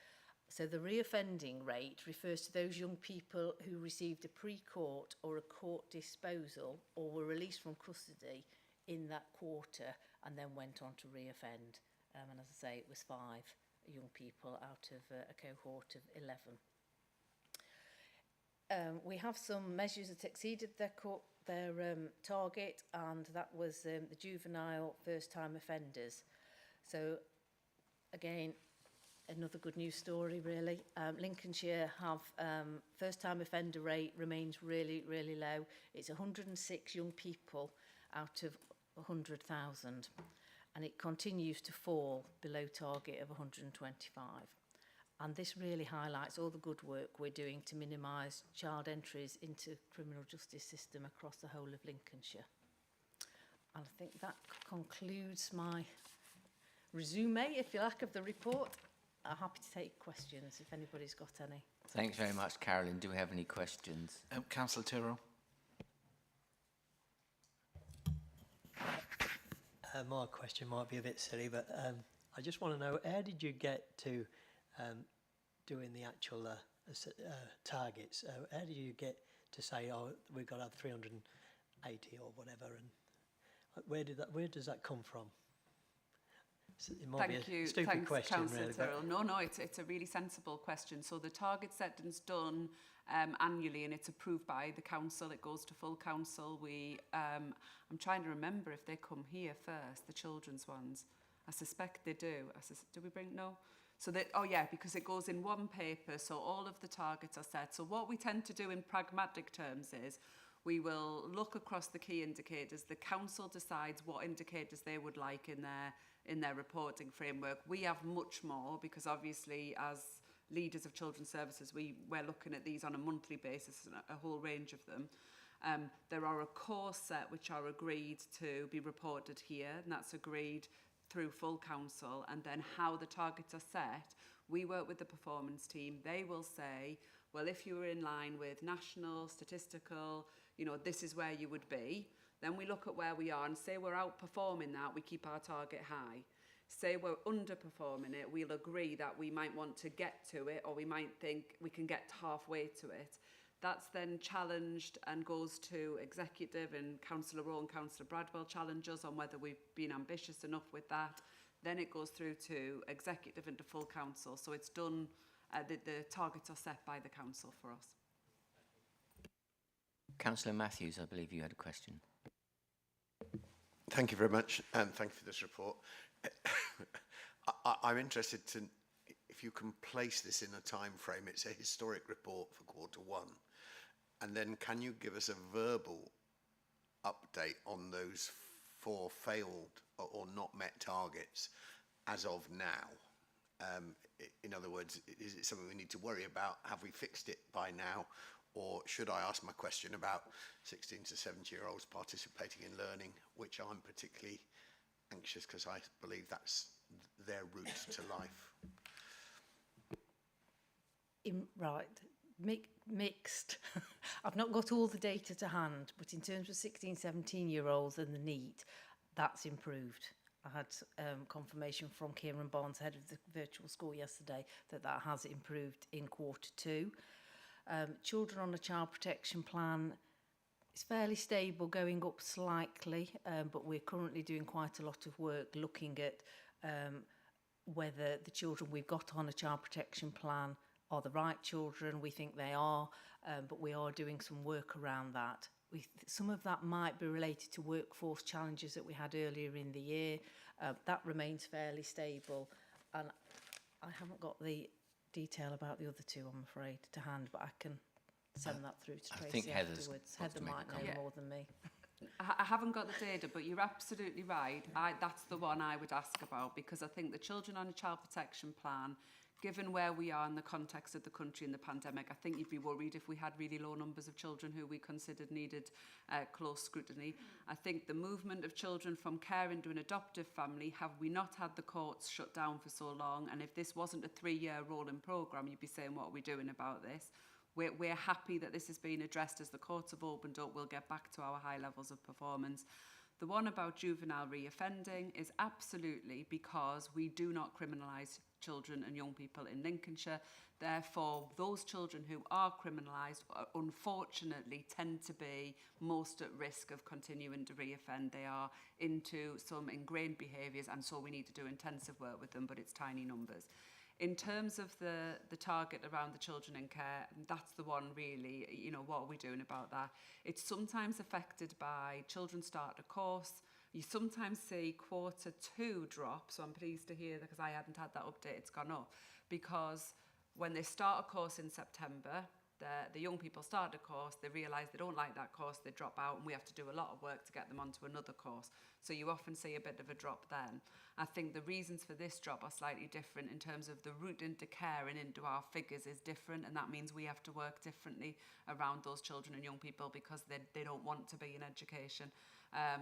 So the reoffending rate refers to those young people who received a pre-court or a court disposal or were released from custody in that quarter and then went on to reoffend. And as I say, it was 5 young people out of a cohort of 11. We have some measures that exceeded their target, and that was the juvenile first-time offenders. So again, another good news story really. Lincolnshire have first-time offender rate remains really, really low. It's 106 young people out of 100,000, and it continues to fall below target of 125. And this really highlights all the good work we're doing to minimise child entries into criminal justice system across the whole of Lincolnshire. And I think that concludes my resume, if you like, of the report. I'm happy to take questions if anybody's got any. Thanks very much, Carolyn. Do we have any questions? Councillor Tyrrell. My question might be a bit silly, but I just want to know, how did you get to doing the actual targets? How did you get to say, oh, we've got to have 380 or whatever, and where does that come from? It might Thank be you. a stupid Thanks, question, Councillor really. Tyrrell. No, it's a really sensible question. So the target setting's done annually, and it's approved by the council. It goes to full council. I'm trying to remember if they come here first, the children's ones. I suspect they do. Do we bring no? So because it goes in one paper, so all of the targets are set. So what we tend to do in pragmatic terms is we will look across the key indicators. The council decides what indicators they would like in their reporting framework. We have much more because obviously as leaders of children's services, we're looking at these on a monthly basis, a whole range of them. There are a core set which are agreed to be reported here, and that's agreed through full council. And then how the targets are set, we work with the performance team. They will say, well, if you were in line with national, statistical, this is where you would be. Then we look at where we are and say we're outperforming that, we keep our target high. Say we're underperforming it, we'll agree that we might want to get to it, or we might think we can get halfway to it. That's then challenged and goes to executive, and Councillor Rowe and Councillor Bradwell challenge us on whether we've been ambitious enough with that. Then it goes through to executive and to full council. So it's done, the targets are set by the council for us. Councillor Matthews, I believe you had a question. Thank you very much, and thank you for this report. I'm interested to, if if you can place this in a time frame. It's a historic report for Q1. And then can you give us a verbal update on those 4 failed or not met targets as of now? In other words, is it something we need to worry about? Have we fixed it by now? Or should I ask my question about 16 to 17-year-olds participating in learning, which I'm particularly anxious because I believe that's their route to life? Mixed. I've not got all the data to hand, but in terms of 16, 17-year-olds and the NEET, that's improved. I had confirmation from Kieran Barnes, head of the virtual school yesterday, that that has improved in Q2. Children on a child protection plan is fairly stable, going up slightly, but we're currently doing quite a lot of work looking at whether the children we've got on a child protection plan are the right children. We think they are, but we are doing some work around that. Some of that might be related to workforce challenges that we had earlier in the year. That remains fairly stable, and I haven't got the detail about the other 2, I'm afraid, to hand, but I can send that through to Tracy afterwards. Heather might know more than me. I haven't got the data, but you're absolutely right. That's the one I would ask about, because I think the children on a child protection plan, given where we are in the context of the country in the pandemic, I think you'd be worried if we had really low numbers of children who we considered needed close scrutiny. I think the movement of children from care into an adoptive family, have we not had the courts shut down for so long? And if this wasn't a 3-year rolling programme, you'd be saying, what are we doing about this? We're happy that this has been addressed as the courts have opened up. We'll get back to our high levels of performance. The one about juvenile reoffending is absolutely because we do not criminalise children and young people in Lincolnshire. Therefore, those children who are criminalised, unfortunately, tend to be most at risk of continuing to reoffend. They are into some ingrained behaviours, and so we need to do intensive work with them, but it's tiny numbers. In terms of the target around the children in care, that's the one really, what are we doing about that? It's sometimes affected by children start a course. You sometimes see Q2 drop, so I'm pleased to hear that, because I hadn't had that update, it's gone up. Because when they start a course in September, the young people start a course, they realise they don't like that course, they drop out, and we have to do a lot of work to get them onto another course. So you often see a bit of a drop then. I think the reasons for this drop are slightly different in terms of the route into care and into our figures is different, and that means we have to work differently around those children and young people because they don't want to be in education.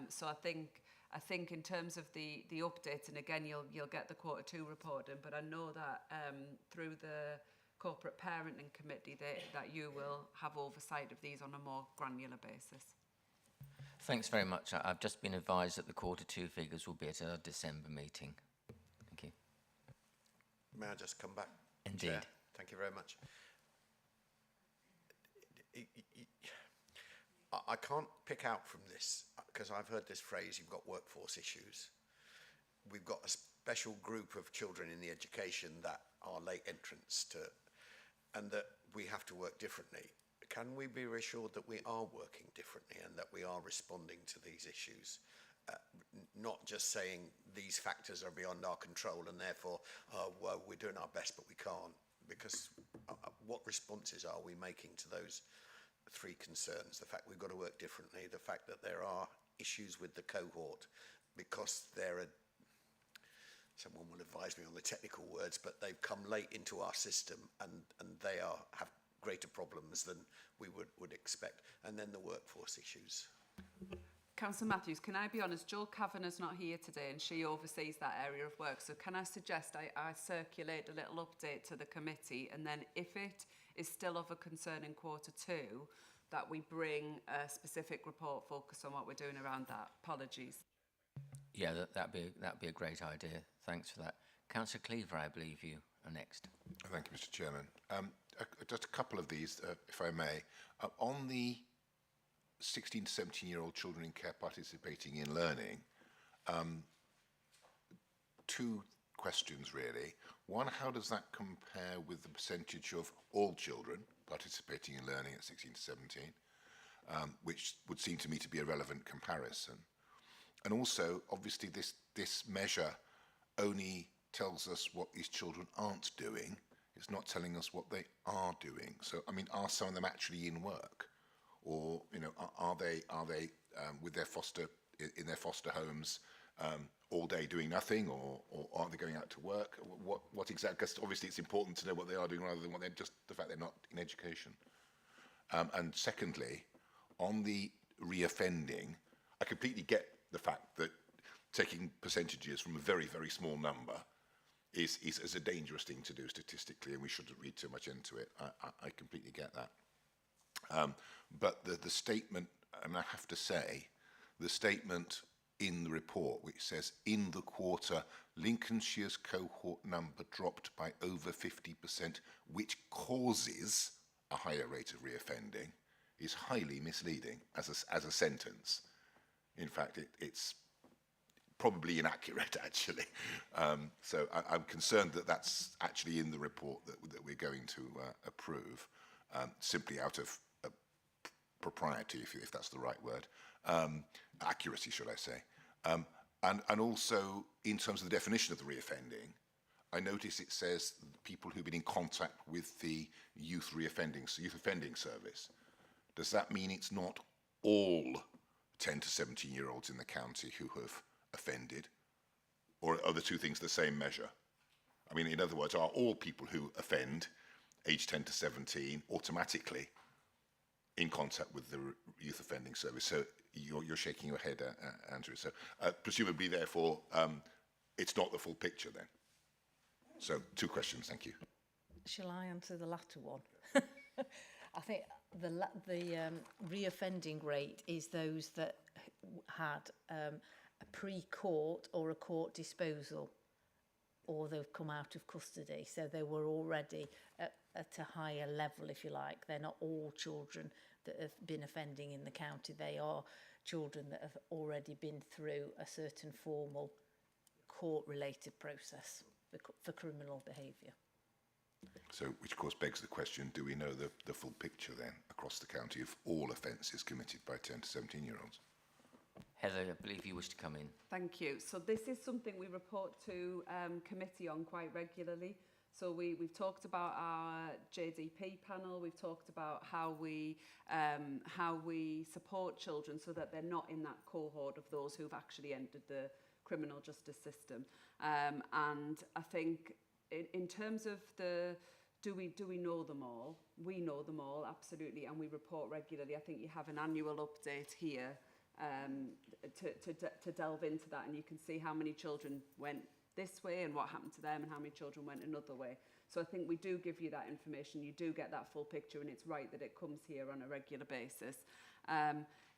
So I think in terms of the updates, and again you'll get the Q2 report in, but I know that through the Corporate Parenting Committee that you will have oversight of these on a more granular basis. Thanks very much. I've just been advised that the Q2 figures will be at our December meeting. Thank you. May I just come back? Indeed. Chair? Thank you very much. I can't pick out from this, because I've heard this phrase, you've got workforce issues. We've got a special group of children in the education that are late entrants to, and that we have to work differently. Can we be reassured that we are working differently and that we are responding to these issues? Not just saying these factors are beyond our control and therefore well, we're doing our best but we can't. Because what responses are we making to those 3 concerns? The fact we've got to work differently, the fact that there are issues with the cohort because someone will advise me on the technical words, but they've come late into our system and they have greater problems than we would expect. And then the workforce issues. Councillor Matthews, can I be honest, Jo Kavanagh's not here today and she oversees that area of work, so can I suggest I circulate a little update to the committee, and then if it is still of a concern in Q2, that we bring a specific report focused on what we're doing around that. Apologies. Yeah, that'd be a great idea. Thanks for that. Councillor Cleaver, I believe you are next. Thank you, Mr. Chairman. Just a couple of these, if I may. On the 16 to 17-year-old children in care participating in learning, 2 questions really. One, how does that compare with the percentage of all children participating in learning at 16 to 17, which would seem to me to be a relevant comparison? And also, obviously, this measure only tells us what these children aren't doing. It's not telling us what they are doing. So, I mean, are some of them actually in work? Or, you know, are they with their in their foster homes all day doing nothing, or aren't they going out to work? What exactly? Because obviously it's important to know what they are doing rather than what they're just the fact they're not in education. And secondly, on the reoffending, I completely get the fact that taking percentages from a very, very small number is a dangerous thing to do statistically, and we shouldn't read too much into it. I completely get that. But the statement, and I have to say, the statement in the report which says, in the quarter, Lincolnshire's cohort number dropped by over 50%, which causes a higher rate of reoffending, is highly misleading as a sentence. In fact, it's probably inaccurate, actually. So I'm concerned that that's actually in the report that we're going to approve, simply out of propriety, if that's the right word, accuracy, should I say. And also, in terms of the definition of the reoffending, I notice it says people who've been in contact with the youth offending service. Does that mean it's not all 10 to 17-year-olds in the county who have offended? Or are the two things the same measure? I mean, in other words, are all people who offend, aged 10 to 17, automatically in contact with the youth offending service? So you're shaking your head, Andrew. So presumably, therefore, it's not the full picture then. So 2 questions, thank you. Shall I answer the latter one? I think the reoffending rate is those that had a pre-court or a court disposal, or they've come out of custody. So they were already at a higher level, if you like. They're not all children that have been offending in the county. They are children that have already been through a certain formal court-related process for criminal behaviour. So, which of course begs the question, do we know the full picture then across the county of all offences committed by 10 to 17-year-olds? Heather, I believe you wish to come in. Thank you. So this is something we report to committee on quite regularly. So we've talked about our JDP panel. We've talked about how we support children so that they're not in that cohort of those who've actually entered the criminal justice system. And I think in terms of do we know them all? We know them all, absolutely, and we report regularly. I think you have an annual update here to delve into that, and you can see how many children went this way and what happened to them, and how many children went another way. So I think we do give you that information. You do get that full picture, and it's right that it comes here on a regular basis.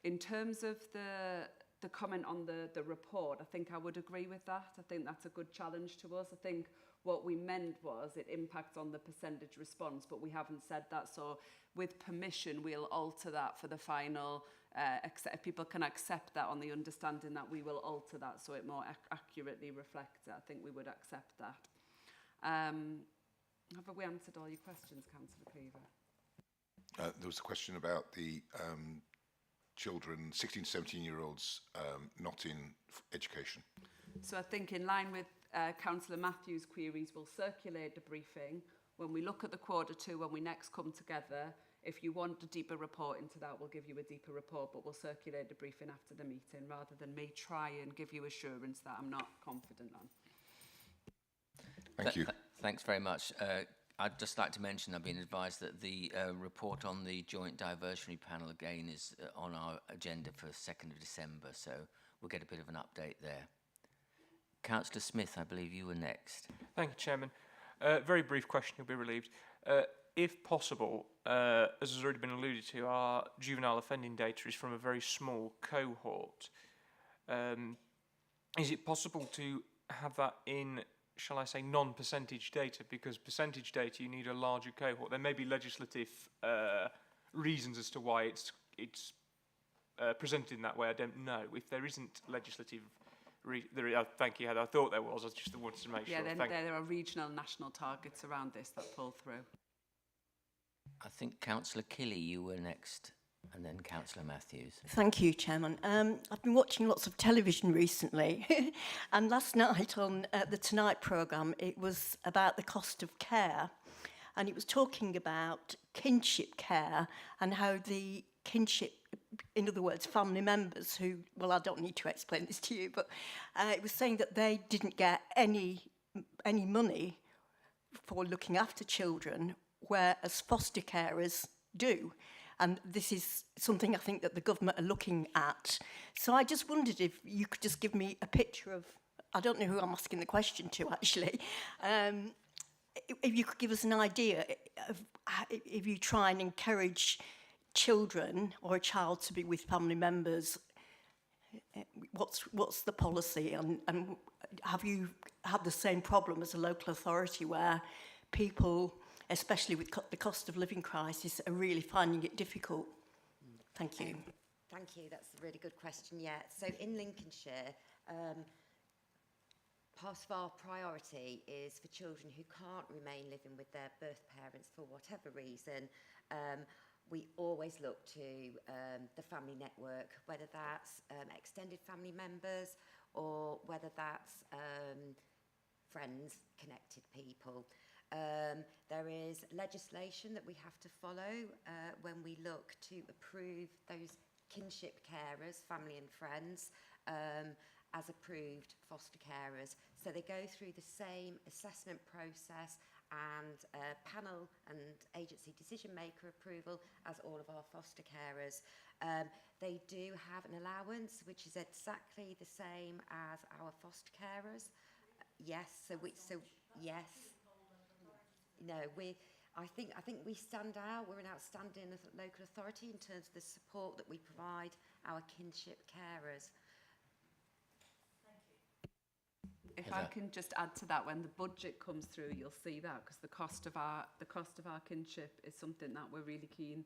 In terms of the comment on the report, I think I would agree with that. I think that's a good challenge to us. I think what we meant was it impacts on the percentage response, but we haven't said that. So with permission, we'll alter that for the final, if people can accept that on the understanding that we will alter that so it more accurately reflects it. I think we would accept that. Have we answered all your questions, Councillor Cleaver? There was a question about the children, 16 to 17-year-olds, not in education. So I think in line with Councillor Matthews' queries, we'll circulate the briefing. When we look at the Q2, when we next come together, if you want a deeper report into that, we'll give you a deeper report, but we'll circulate the briefing after the meeting rather than me try and give you assurance that I'm not confident on. Thank you. Thanks very much. I'd just like to mention I've been advised that the report on the joint diversionary panel again is on our agenda for 2nd of December, so we'll get a bit of an update there. Councillor Smith, I believe you were next. Thank you, Chairman. Very brief question, you'll be relieved. If possible, as has already been alluded to, our juvenile offending data is from a very small cohort. Is it possible to have that in, shall I say, non-percentage data? Because percentage data, you need a larger cohort. There may be legislative reasons as to why it's presented in that way. I don't know. If there isn't legislative thank you, Heather. I thought there was. I just wanted to make sure. Yeah, there are regional, national targets around this that pull through. I think Councillor Kelly, you were next. And then Councillor Matthews. Thank you, Chairman. I've been watching lots of television recently, and last night on the Tonight programme, it was about the cost of care, and it was talking about kinship care and how the kinship, in other words, family members who, well, I don't need to explain this to you, but it was saying that they didn't get any money for looking after children, whereas foster carers do. And this is something I think that the government are looking at. So I just wondered if you could just give me a picture of, I don't know who I'm asking the question to actually, if you could give us an idea of if you try and encourage children or a child to be with family members, what's the policy, and have you had the same problem as a local authority where people, especially with the cost of living crisis, are really finding it difficult? Thank you. Thank you, that's a really good question, yeah. So in Lincolnshire, part of our priority is for children who can't remain living with their birth parents for whatever reason. We always look to the family network, whether that's extended family members or whether that's friends, connected people. There is legislation that we have to follow when we look to approve those kinship carers, family and friends, as approved foster carers. So they go through the same assessment process and panel and agency decision maker approval as all of our foster carers. They do have an allowance which is exactly the same as our foster carers. Yes, yes. No, I think we stand out. We're an outstanding local authority in terms of the support that we provide our kinship carers. If I can just add to that, when the budget comes through, you'll see that, because the cost of our kinship is something that we're really keen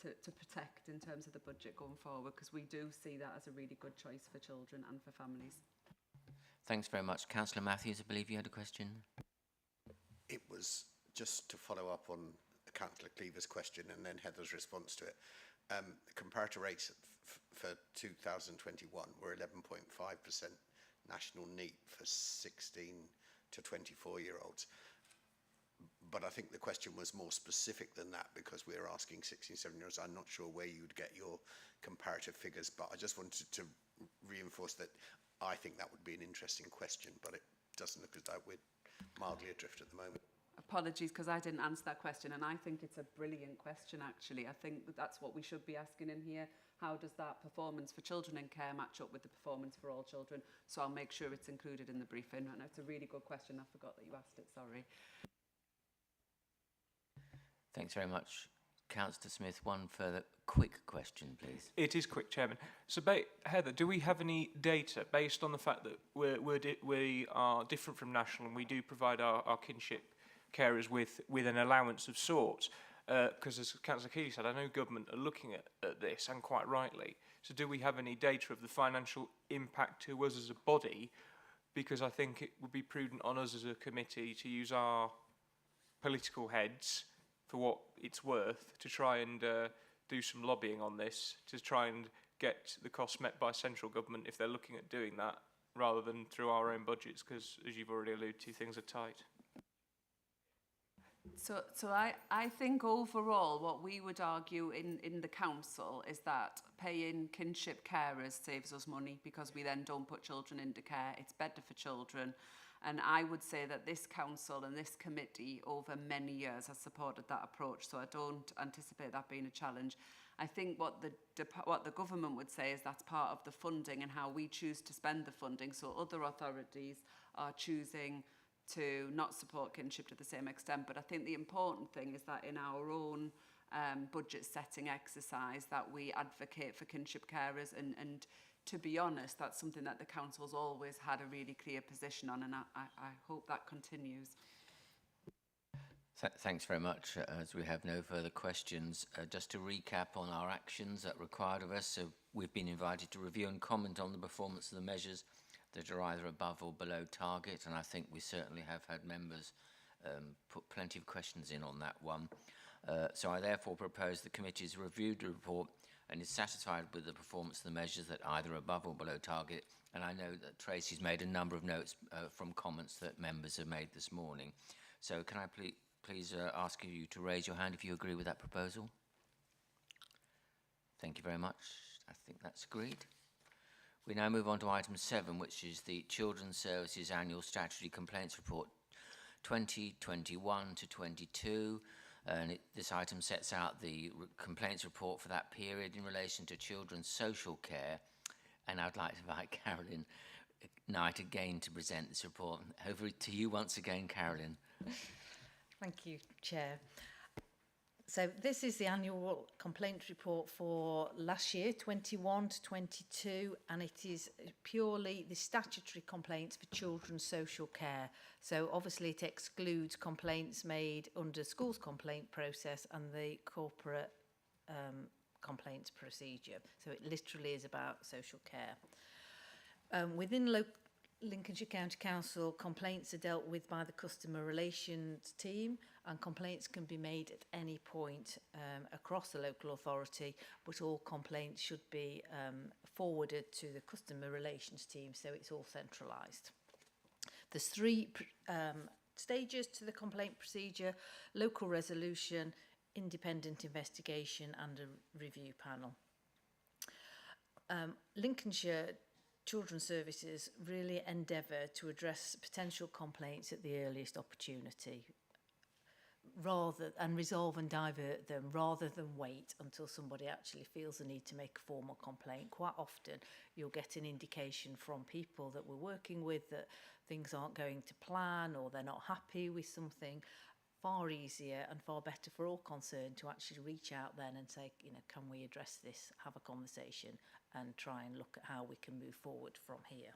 to protect in terms of the budget going forward, because we do see that as a really good choice for children and for families. Thanks very much. Councillor Matthews, I believe you had a question. It was just to follow up on Councillor Cleaver's question and then Heather's response to it. The comparator rates for 2021 were 11.5% national NEET for 16 to 24-year-olds. But I think the question was more specific than that, because we were asking 16, 17-year-olds. I'm not sure where you'd get your comparative figures, but I just wanted to reinforce that I think that would be an interesting question, but it doesn't look as though we're mildly adrift at the moment. Apologies, because I didn't answer that question, and I think it's a brilliant question, actually. I think that's what we should be asking in here. How does that performance for children in care match up with the performance for all children? So I'll make sure it's included in the briefing. And it's a really good question. I forgot that you asked it, sorry. Thanks very much. Councillor Smith, one further quick question, please. It is quick, Chairman. So, Heather, do we have any data based on the fact that we are different from national and we do provide our kinship carers with an allowance of sorts? Because as Councillor Keeley said, I know government are looking at this, and quite rightly. So do we have any data of the financial impact to us as a body? Because I think it would be prudent on us as a committee to use our political heads for what it's worth to try and do some lobbying on this, to try and get the costs met by central government if they're looking at doing that, rather than through our own budgets, because as you've already alluded to, things are tight. So I think overall what we would argue in the council is that paying kinship carers saves us money, because we then don't put children into care. It's better for children. And I would say that this council and this committee over many years has supported that approach. So I don't anticipate that being a challenge. I think what the government would say is that's part of the funding and how we choose to spend the funding. So other authorities are choosing to not support kinship to the same extent. But I think the important thing is that in our own budget setting exercise that we advocate for kinship carers, and to be honest, that's something that the council's always had a really clear position on, and I hope that continues. Thanks very much. As we have no further questions, just to recap on our actions that are required of us. So we've been invited to review and comment on the performance of the measures that are either above or below target, and I think we certainly have had members put plenty of questions in on that one. So I therefore propose the committee has reviewed the report and is satisfied with the performance of the measures that either above or below target. And I know that Tracy's made a number of notes from comments that members have made this morning. So can I please ask you to raise your hand if you agree with that proposal? Thank you very much. I think that's agreed. We now move on to item 7, which is the Children's Services Annual Statutory Complaints Report 2021 to 22. And this item sets out the complaints report for that period in relation to children's social care. And I'd like to invite Carolyn Knight again to present this report. Over to you once again, Carolyn. Thank you, Chair. So this is the annual complaint report for last year, 21 to 22, and it is purely the statutory complaints for children's social care. So obviously it excludes complaints made under schools complaint process and the corporate complaints procedure. So it literally is about social care. Within Lincolnshire County Council, complaints are dealt with by the customer relations team, and complaints can be made at any point across the local authority, but all complaints should be forwarded to the customer relations team, so it's all centralised. There's 3 stages to the complaint procedure: local resolution, independent investigation and a review panel. Lincolnshire Children's Services really endeavour to address potential complaints at the earliest opportunity and resolve and divert them rather than wait until somebody actually feels the need to make a formal complaint. Quite often you'll get an indication from people that we're working with that things aren't going to plan or they're not happy with something. Far easier and far better for all concerned to actually reach out then and say, you know, can we address this, have a conversation and try and look at how we can move forward from here.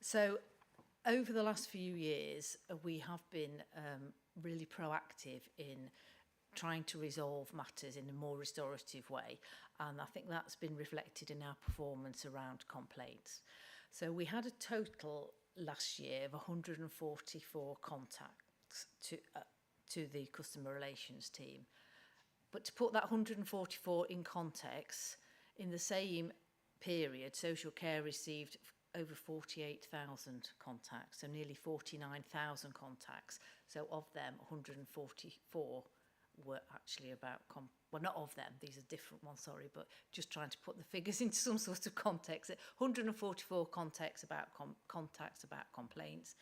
So over the last few years, we have been really proactive in trying to resolve matters in a more restorative way, and I think that's been reflected in our performance around complaints. So we had a total last year of 144 contacts to the customer relations team. But to put that 144 in context, in the same period, social care received over 48,000 contacts, so nearly 49,000 contacts. So of them, 144 were actually about, well, not of them, these are different ones, sorry, but just trying to put the figures into some sort of context. 144 contacts about complaints,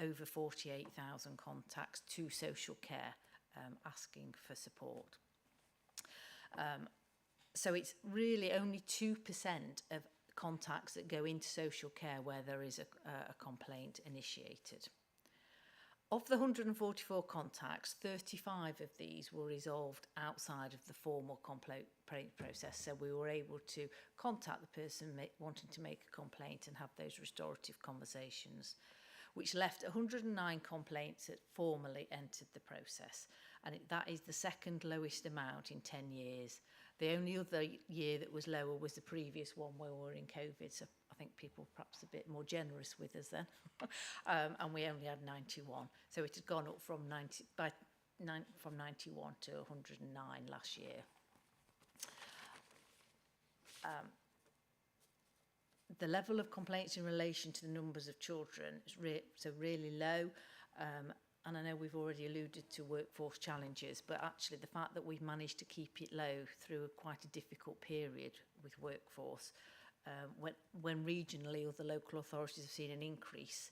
over 48,000 contacts to social care asking for support. So it's really only 2% of contacts that go into social care where there is a complaint initiated. Of the 144 contacts, 35 of these were resolved outside of the formal complaint process. So we were able to contact the person wanting to make a complaint and have those restorative conversations, which left 109 complaints that formally entered the process. And that is the second lowest amount in 10 years. The only other year that was lower was the previous one where we were in COVID. So I think people perhaps a bit more generous with us then. And we only had 91. So it had gone up from 91 to 109 last year. The level of complaints in relation to the numbers of children is really low. And I know we've already alluded to workforce challenges, but actually the fact that we've managed to keep it low through quite a difficult period with workforce, when regionally other local authorities have seen an increase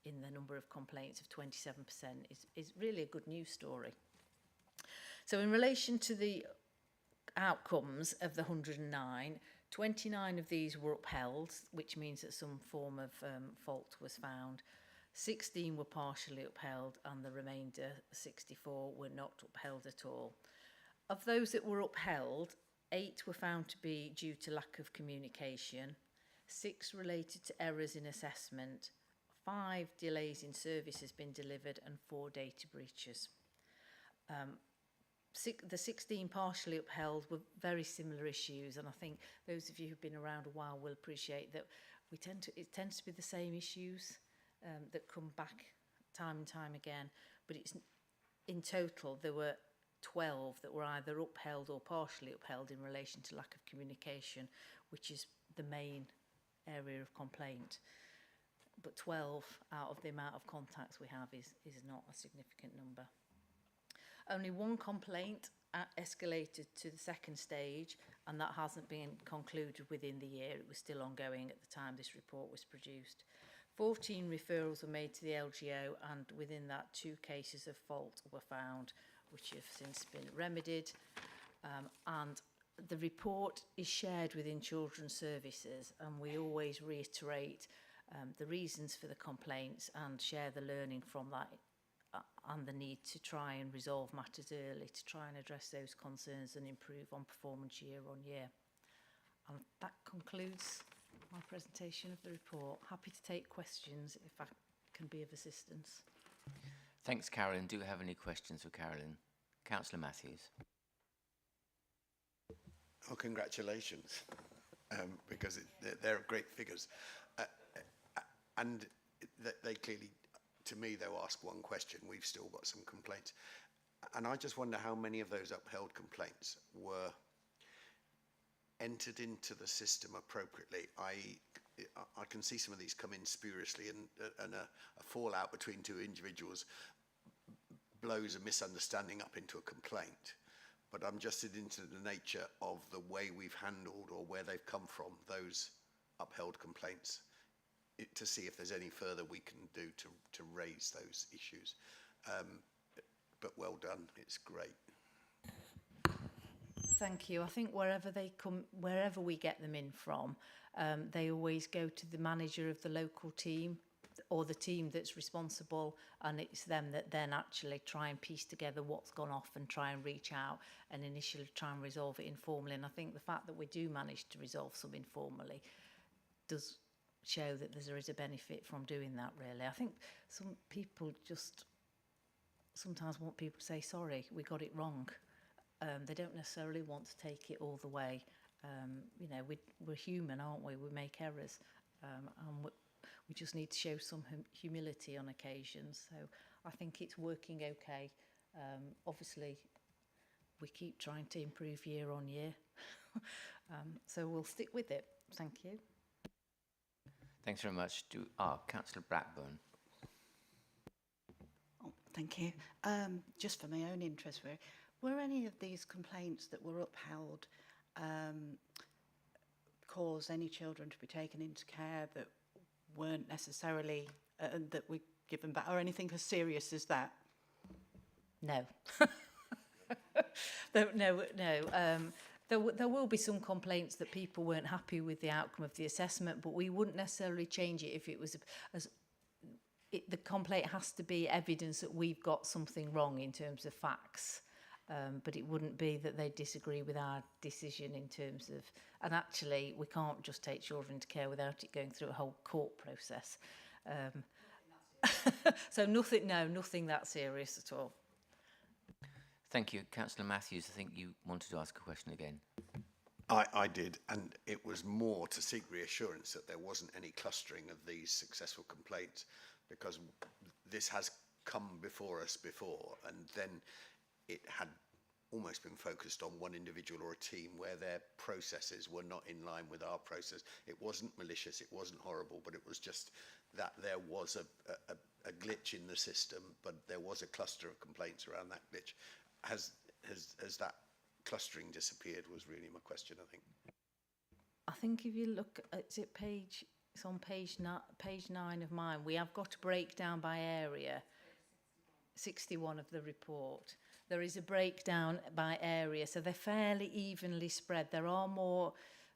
in the number of complaints of 27%, is really a good news story. So in relation to the outcomes of the 109, 29 of these were upheld, which means that some form of fault was found. 16 were partially upheld and the remainder, 64, were not upheld at all. Of those that were upheld, 8 were found to be due to lack of communication, 6 related to errors in assessment, 5 delays in services being delivered and 4 data breaches. The 16 partially upheld were very similar issues, and I think those of you who've been around a while will appreciate that it tends to be the same issues that come back time and time again, but in total, there were 12 that were either upheld or partially upheld in relation to lack of communication, which is the main area of complaint. But 12 out of the amount of contacts we have is not a significant number. Only one complaint escalated to the second stage, and that hasn't been concluded within the year. It was still ongoing at the time this report was produced. 14 referrals were made to the LGO, and within that 2 cases of fault were found, which have since been remedied. And the report is shared within Children's Services, and we always reiterate the reasons for the complaints and share the learning from that, and the need to try and resolve matters early, to try and address those concerns and improve on performance year on year. And that concludes my presentation of the report. Happy to take questions if I can be of assistance. Thanks, Carolyn. Do you have any questions for Carolyn? Councillor Matthews. Oh, congratulations, because they're great figures. And they clearly, to me, they'll ask one question. We've still got some complaints. And I just wonder how many of those upheld complaints were entered into the system appropriately. I can see some of these come in spuriously, and a fallout between 2 individuals blows a misunderstanding up into a complaint. But I'm just into the nature of the way we've handled, or where they've come from, those upheld complaints, to see if there's any further we can do to raise those issues. But well done, it's great. Thank you. I think wherever they come, wherever we get them in from, they always go to the manager of the local team or the team that's responsible, and it's them that then actually try and piece together what's gone off and try and reach out and initially try and resolve it informally. And I think the fact that we do manage to resolve some informally does show that there is a benefit from doing that, really. I think some people just sometimes want people to say, sorry, we got it wrong. They don't necessarily want to take it all the way. You know, we're human, aren't we? We make errors. And we just need to show some humility on occasions. So I think it's working okay. Obviously, we keep trying to improve year on year. So we'll stick with it. Thank you. Thanks very much. Councillor Blackburn. Oh, thank you. Just for my own interest, were any of these complaints that were upheld cause any children to be taken into care that weren't necessarily, that were given back, or anything as serious as that? No. No. There will be some complaints that people weren't happy with the outcome of the assessment, but we wouldn't necessarily change it if it was the complaint has to be evidence that we've got something wrong in terms of facts. But it wouldn't be that they disagree with our decision in terms of, and actually we can't just take children into care without it going through a whole court process. So nothing that serious at all. Thank you. Councillor Matthews, I think you wanted to ask a question again. I did, and it was more to seek reassurance that there wasn't any clustering of these successful complaints, because this has come before us before, and then it had almost been focused on one individual or a team where their processes were not in line with our process. It wasn't malicious, it wasn't horrible, but it was just that there was a glitch in the system, but there was a cluster of complaints around that glitch. Has that clustering disappeared was really my question, I think. I think if you look at it's on page 9 of mine, we have got a breakdown by area, 61 of the report. There is a breakdown by area, so they're fairly evenly spread. There are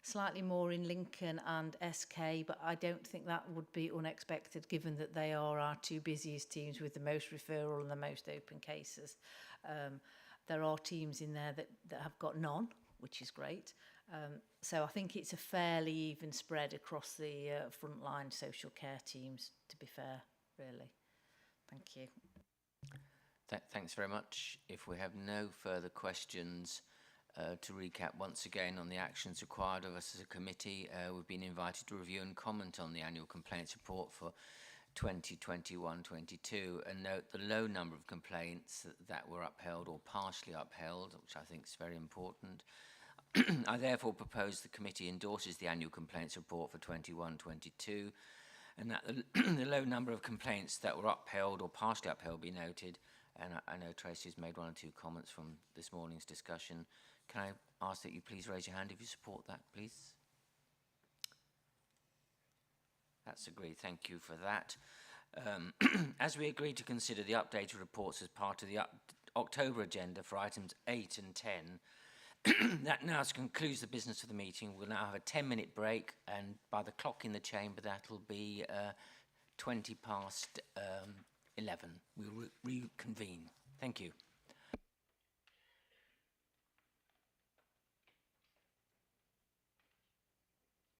slightly more in Lincoln and SK, but I don't think that would be unexpected given that they are our 2 busiest teams with the most referral and the most open cases. There are teams in there that have got none, which is great. So I think it's a fairly even spread across the frontline social care teams, to be fair, really. Thank you. Thanks very much. If we have no further questions, to recap once again on the actions required of us as a committee, we've been invited to review and comment on the annual complaints report for 2021-22, and note the low number of complaints that were upheld or partially upheld, which I think is very important. I therefore propose the committee endorses the annual complaints report for 21-22, and that the low number of complaints that were upheld or partially upheld be noted. And I know Tracy's made one or two comments from this morning's discussion. Can I ask that you please raise your hand if you support that, please? That's agreed. Thank you for that. As we agreed to consider the updated reports as part of the October agenda for items 8 and 10, that now concludes the business of the meeting. We'll now have a 10-minute break, and by the clock in the chamber, that'll be 20 past 11. We'll reconvene. Thank you.